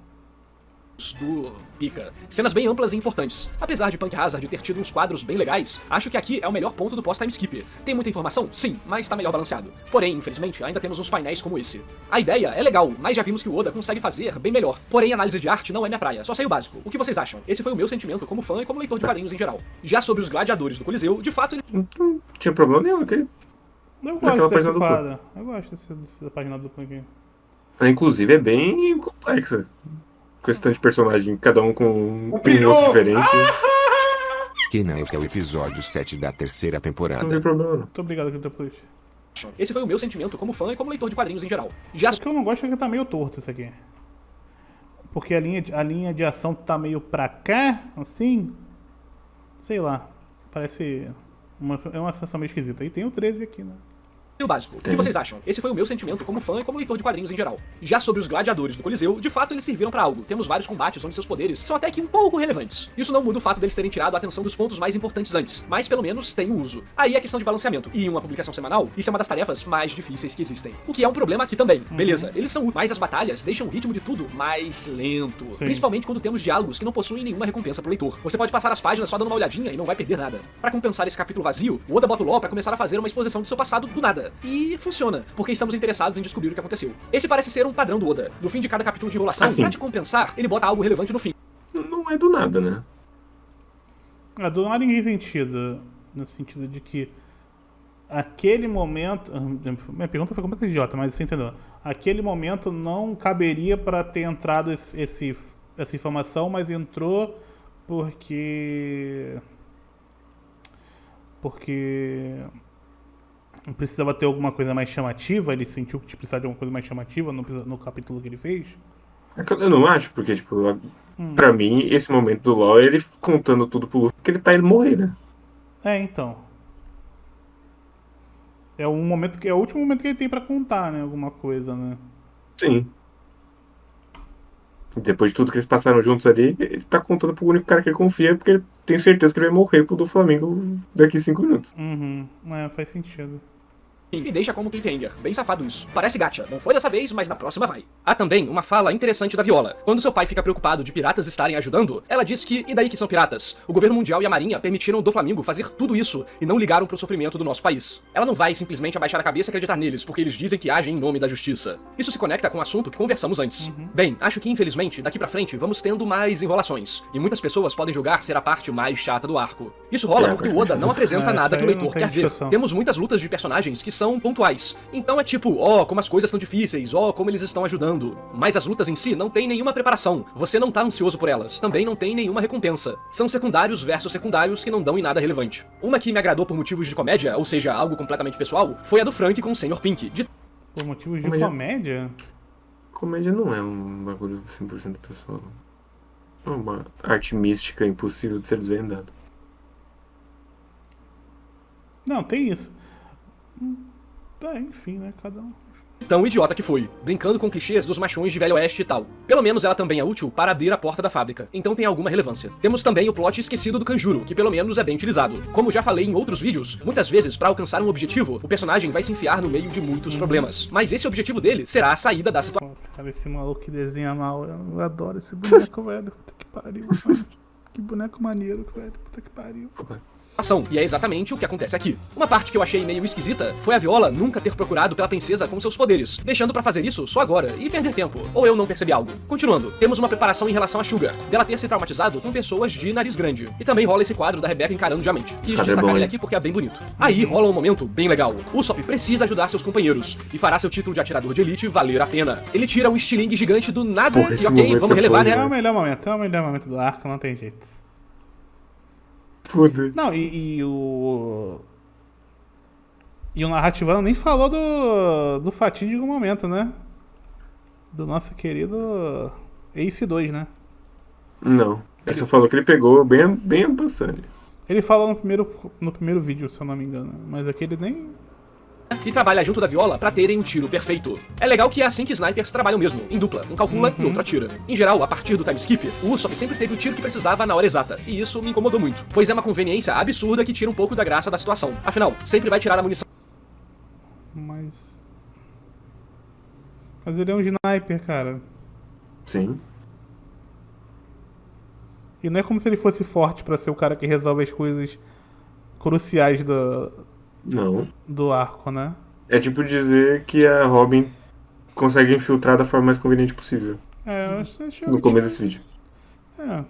Do Pika. Cenas bem amplas e importantes. Apesar de Punk Hazard ter tido uns quadros bem legais, acho que aqui é o melhor ponto do pós-time skip. Tem muita informação? Sim, mas tá melhor balanceado. Porém, infelizmente, ainda temos uns painéis como esse. A ideia é legal, mas já vimos que o Oda consegue fazer bem melhor. Porém, análise de arte não é minha praia, só sei o básico. O que vocês acham? Esse foi o meu sentimento como fã e como leitor de quadrinhos em geral. Já sobre os gladiadores do Coliseu, de fato... Não tinha problema nenhum, aquele... Eu gosto dessa página. Eu gosto dessa página dupla aqui. Inclusive, é bem complexa. Questão de personagem, cada um com um rosto diferente. Que não, que é o episódio 7 da terceira temporada. Não tem problema, não. Muito obrigado, Crypto Plus. Esse foi o meu sentimento como fã e como leitor de quadrinhos em geral. Já... O que eu não gosto é que tá meio torto isso aqui. Porque a linha de ação tá meio pra cá, assim. Sei lá. Parece... É uma sensação meio esquisita. E tem o 13 aqui, né? O básico. O que vocês acham? Esse foi o meu sentimento como fã e como leitor de quadrinhos em geral. Já sobre os gladiadores do Coliseu, de fato eles serviram pra algo. Temos vários combates onde seus poderes são até que um pouco relevantes. Isso não muda o fato deles terem tirado a atenção dos pontos mais importantes antes, mas pelo menos tem o uso. Aí é questão de balanceamento. E em uma publicação semanal, isso é uma das tarefas mais difíceis que existem. O que é um problema aqui também. Beleza, eles são úteis, mas as batalhas deixam o ritmo de tudo mais lento. Sim. Principalmente quando temos diálogos que não possuem nenhuma recompensa pro leitor. Você pode passar as páginas só dando uma olhadinha e não vai perder nada. Pra compensar esse capítulo vazio, o Oda bota o LoL pra começar a fazer uma exposição do seu passado do nada. E funciona. Porque estamos interessados em descobrir o que aconteceu. Esse parece ser um padrão do Oda. No fim de cada capítulo de enrolação, pra te compensar, ele bota algo relevante no fim. Não é do nada, né? Do nada em que sentido? No sentido de que aquele momento... Minha pergunta foi completamente idiota, mas você entendeu. Aquele momento não caberia pra ter entrado essa informação, mas entrou porque precisava ter alguma coisa mais chamativa, ele sentiu que precisava de alguma coisa mais chamativa no capítulo que ele fez? Eu não acho, porque, tipo, pra mim, esse momento do LoL, ele contando tudo pro Luffy, porque ele tá indo morrer, né? Então. É o último momento que ele tem pra contar, né? Alguma coisa, né? Sim. Depois de tudo que eles passaram juntos ali, ele tá contando pro único cara que ele confia, porque ele tem certeza que ele vai morrer pro do Flamengo daqui 5 minutos. Faz sentido. e deixa como cliffhanger. Bem safado isso. Parece gacha. Não foi dessa vez, mas na próxima vai. Há também uma fala interessante da Viola. Quando seu pai fica preocupado de piratas estarem ajudando, ela diz que, e daí que são piratas? O governo mundial e a marinha permitiram do Flamengo fazer tudo isso e não ligaram pro sofrimento do nosso país. Ela não vai simplesmente abaixar a cabeça e acreditar neles, porque eles dizem que agem em nome da justiça. Isso se conecta com o assunto que conversamos antes. Bem, acho que infelizmente, daqui pra frente, vamos tendo mais enrolações. E muitas pessoas podem julgar ser a parte mais chata do arco. Isso rola porque o Oda não apresenta nada que o leitor quer ver. Temos muitas lutas de personagens que são pontuais. Então é tipo, como as coisas são difíceis, como eles estão ajudando. Mas as lutas em si não tem nenhuma preparação. Você não tá ansioso por elas. Também não tem nenhuma recompensa. São secundários versus secundários que não dão em nada relevante. Uma que me agradou por motivos de comédia, ou seja, algo completamente pessoal, foi a do Frank com o Sr. Pink. Por motivos de comédia? Comédia não é um bagulho 100% pessoal. É uma arte mística impossível de ser desvendada. Não, tem isso. Enfim, né? Cada um. Tão idiota que foi, brincando com clichês dos machões de Velho Oeste e tal. Pelo menos ela também é útil para abrir a porta da fábrica, então tem alguma relevância. Temos também o plot esquecido do Kanjuro, que pelo menos é bem utilizado. Como já falei em outros vídeos, muitas vezes para alcançar um objetivo, o personagem vai se enfiar no meio de muitos problemas. Mas esse objetivo dele será a saída da situação. Cara, esse maluco que desenha mal, eu adoro esse boneco, velho. Puta que pariu, mano. Que boneco maneiro, velho. Puta que pariu. E é exatamente o que acontece aqui. Uma parte que eu achei meio esquisita foi a Viola nunca ter procurado pela princesa com seus poderes, deixando pra fazer isso só agora e perder tempo. Ou eu não percebi algo. Continuando, temos uma preparação em relação a Sugar, dela ter se traumatizado com pessoas de nariz grande. E também rola esse quadro da Rebecca encarando Diamante. Quis destacar ele aqui porque é bem bonito. Aí rola um momento bem legal. Usopp precisa ajudar seus companheiros e fará seu título de atirador de elite valer a pena. Ele tira um estilingue gigante do nada e ok, vamos relevar, né? É o melhor momento do arco, não tem jeito. Foda. Não, e o narrativano nem falou do fatídico momento, né? Do nosso querido Ace 2, né? Não. Ele só falou que ele pegou bem a passagem. Ele falou no primeiro vídeo, se eu não me engano. Mas aquele nem... E trabalha junto da Viola pra terem um tiro perfeito. É legal que é assim que snipers trabalham mesmo, em dupla, um calcula e outro atira. Em geral, a partir do time skip, o Usopp sempre teve o tiro que precisava na hora exata, e isso me incomodou muito, pois é uma conveniência absurda que tira um pouco da graça da situação. Afinal, sempre vai tirar a munição. Mas ele é um sniper, cara. Sim. E não é como se ele fosse forte pra ser o cara que resolve as coisas cruciais do arco, né? É tipo dizer que a Robin consegue infiltrar da forma mais conveniente possível. Eu achei no começo desse vídeo. Eu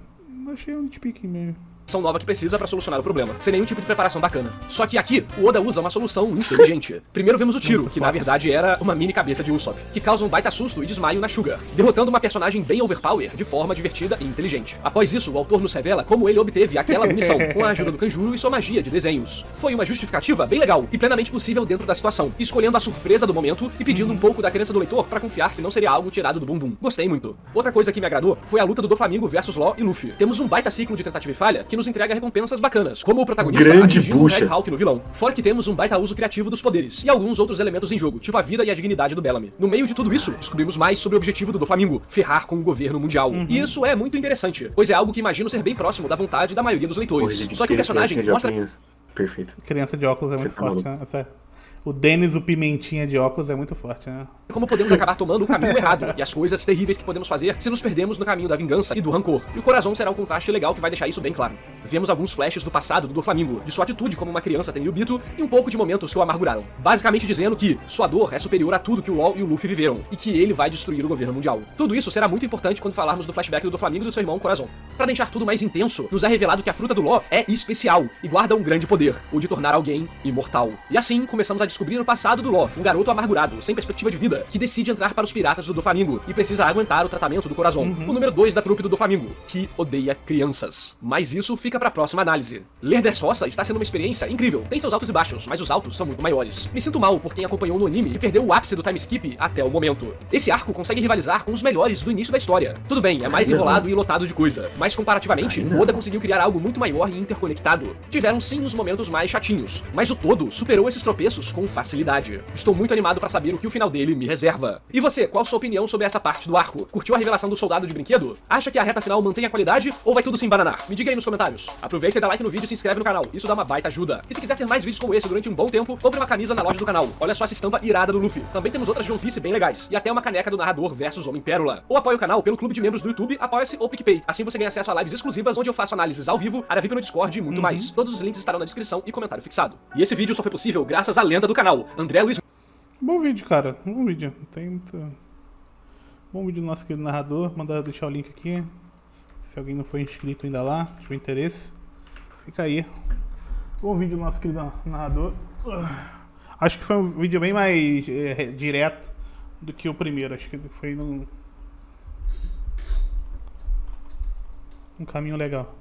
achei um nitpicking mesmo. Nova que precisa pra solucionar o problema, sem nenhum tipo de preparação bacana. Só que aqui, o Oda usa uma solução inteligente. Primeiro vemos o tiro, que na verdade era uma mini cabeça de Usopp, que causa um baita susto e desmaio na Sugar, derrotando uma personagem bem overpower de forma divertida e inteligente. Após isso, o autor nos revela como ele obteve aquela munição, com a ajuda do Kanjuro e sua magia de desenhos. Foi uma justificativa bem legal e plenamente possível dentro da situação, escolhendo a surpresa do momento e pedindo um pouco da crença do leitor pra confiar que não seria algo tirado do bumbum. Gostei muito. Outra coisa que me agradou foi a luta do Doflamingo versus Law e Luffy. Temos um baita ciclo de tentativa e falha que nos entrega recompensas bacanas, como o protagonista atingindo o Nighthawk no vilão. Fora que temos um baita uso criativo dos poderes e alguns outros elementos em jogo, tipo a vida e a dignidade do Bellamy. No meio de tudo isso, descobrimos mais sobre o objetivo do Doflamingo, ferrar com o governo mundial. E isso é muito interessante, pois é algo que imagino ser bem próximo da vontade da maioria dos leitores. Só que o personagem mostra... Perfeito. Criança de óculos é muito forte, né? O Dennis, o Pimentinha de óculos, é muito forte, né? Como podemos acabar tomando o caminho errado e as coisas terríveis que podemos fazer se nos perdemos no caminho da vingança e do rancor. E o Corazon será um contraste legal que vai deixar isso bem claro. Vemos alguns flashes do passado do Doflamingo, de sua atitude como uma criança tem Yubito e um pouco de momentos que o amarguraram. Basicamente dizendo que sua dor é superior a tudo que o Law e o Luffy viveram e que ele vai destruir o governo mundial. Tudo isso será muito importante quando falarmos do flashback do Doflamingo e do seu irmão Corazon. Pra deixar tudo mais intenso, nos é revelado que a fruta do Law é especial e guarda um grande poder, o de tornar alguém imortal. E assim começamos a descobrir o passado do Law, um garoto amargurado, sem perspectiva de vida, que decide entrar para os piratas do Doflamingo e precisa aguentar o tratamento do Corazon, o número 2 da trupe do Doflamingo, que odeia crianças. Mas isso fica pra próxima análise. Ler Dressrosa está sendo uma experiência incrível, tem seus altos e baixos, mas os altos são muito maiores. Me sinto mal por quem acompanhou no anime e perdeu o ápice do time skip até o momento. Esse arco consegue rivalizar com os melhores do início da história. Tudo bem, é mais enrolado e lotado de coisa, mas comparativamente, Oda conseguiu criar algo muito maior e interconectado. Tiveram sim os momentos mais chatinhos, mas o todo superou esses tropeços com com facilidade. Estou muito animado pra saber o que o final dele me reserva. E você, qual sua opinião sobre essa parte do arco? Curtiu a revelação do soldado de brinquedo? Acha que a reta final mantém a qualidade ou vai tudo se embananar? Me diga aí nos comentários. Aproveita e dá like no vídeo e se inscreve no canal, isso dá uma baita ajuda. E se quiser ter mais vídeos como esse durante um bom tempo, compre uma camisa na loja do canal. Olha só essa estampa irada do Luffy. Também temos outras de One Piece bem legais. E até uma caneca do narrador versus Homem-Pérola. Ou apoie o canal pelo clube de membros do YouTube, apoia-se ou PicPay. Assim você ganha acesso a lives exclusivas onde eu faço análises ao vivo, área VIP no Discord e muito mais. Todos os links estarão na descrição e comentário fixado. E esse vídeo só foi possível graças à lenda do canal, André Luiz. Bom vídeo, cara. Bom vídeo. Tem muito... Bom vídeo do nosso querido narrador. Mandar deixar o link aqui. Se alguém não foi inscrito ainda lá, tiver interesse, fica aí. Bom vídeo do nosso querido narrador. Acho que foi um vídeo bem mais direto do que o primeiro. Acho que foi num caminho legal.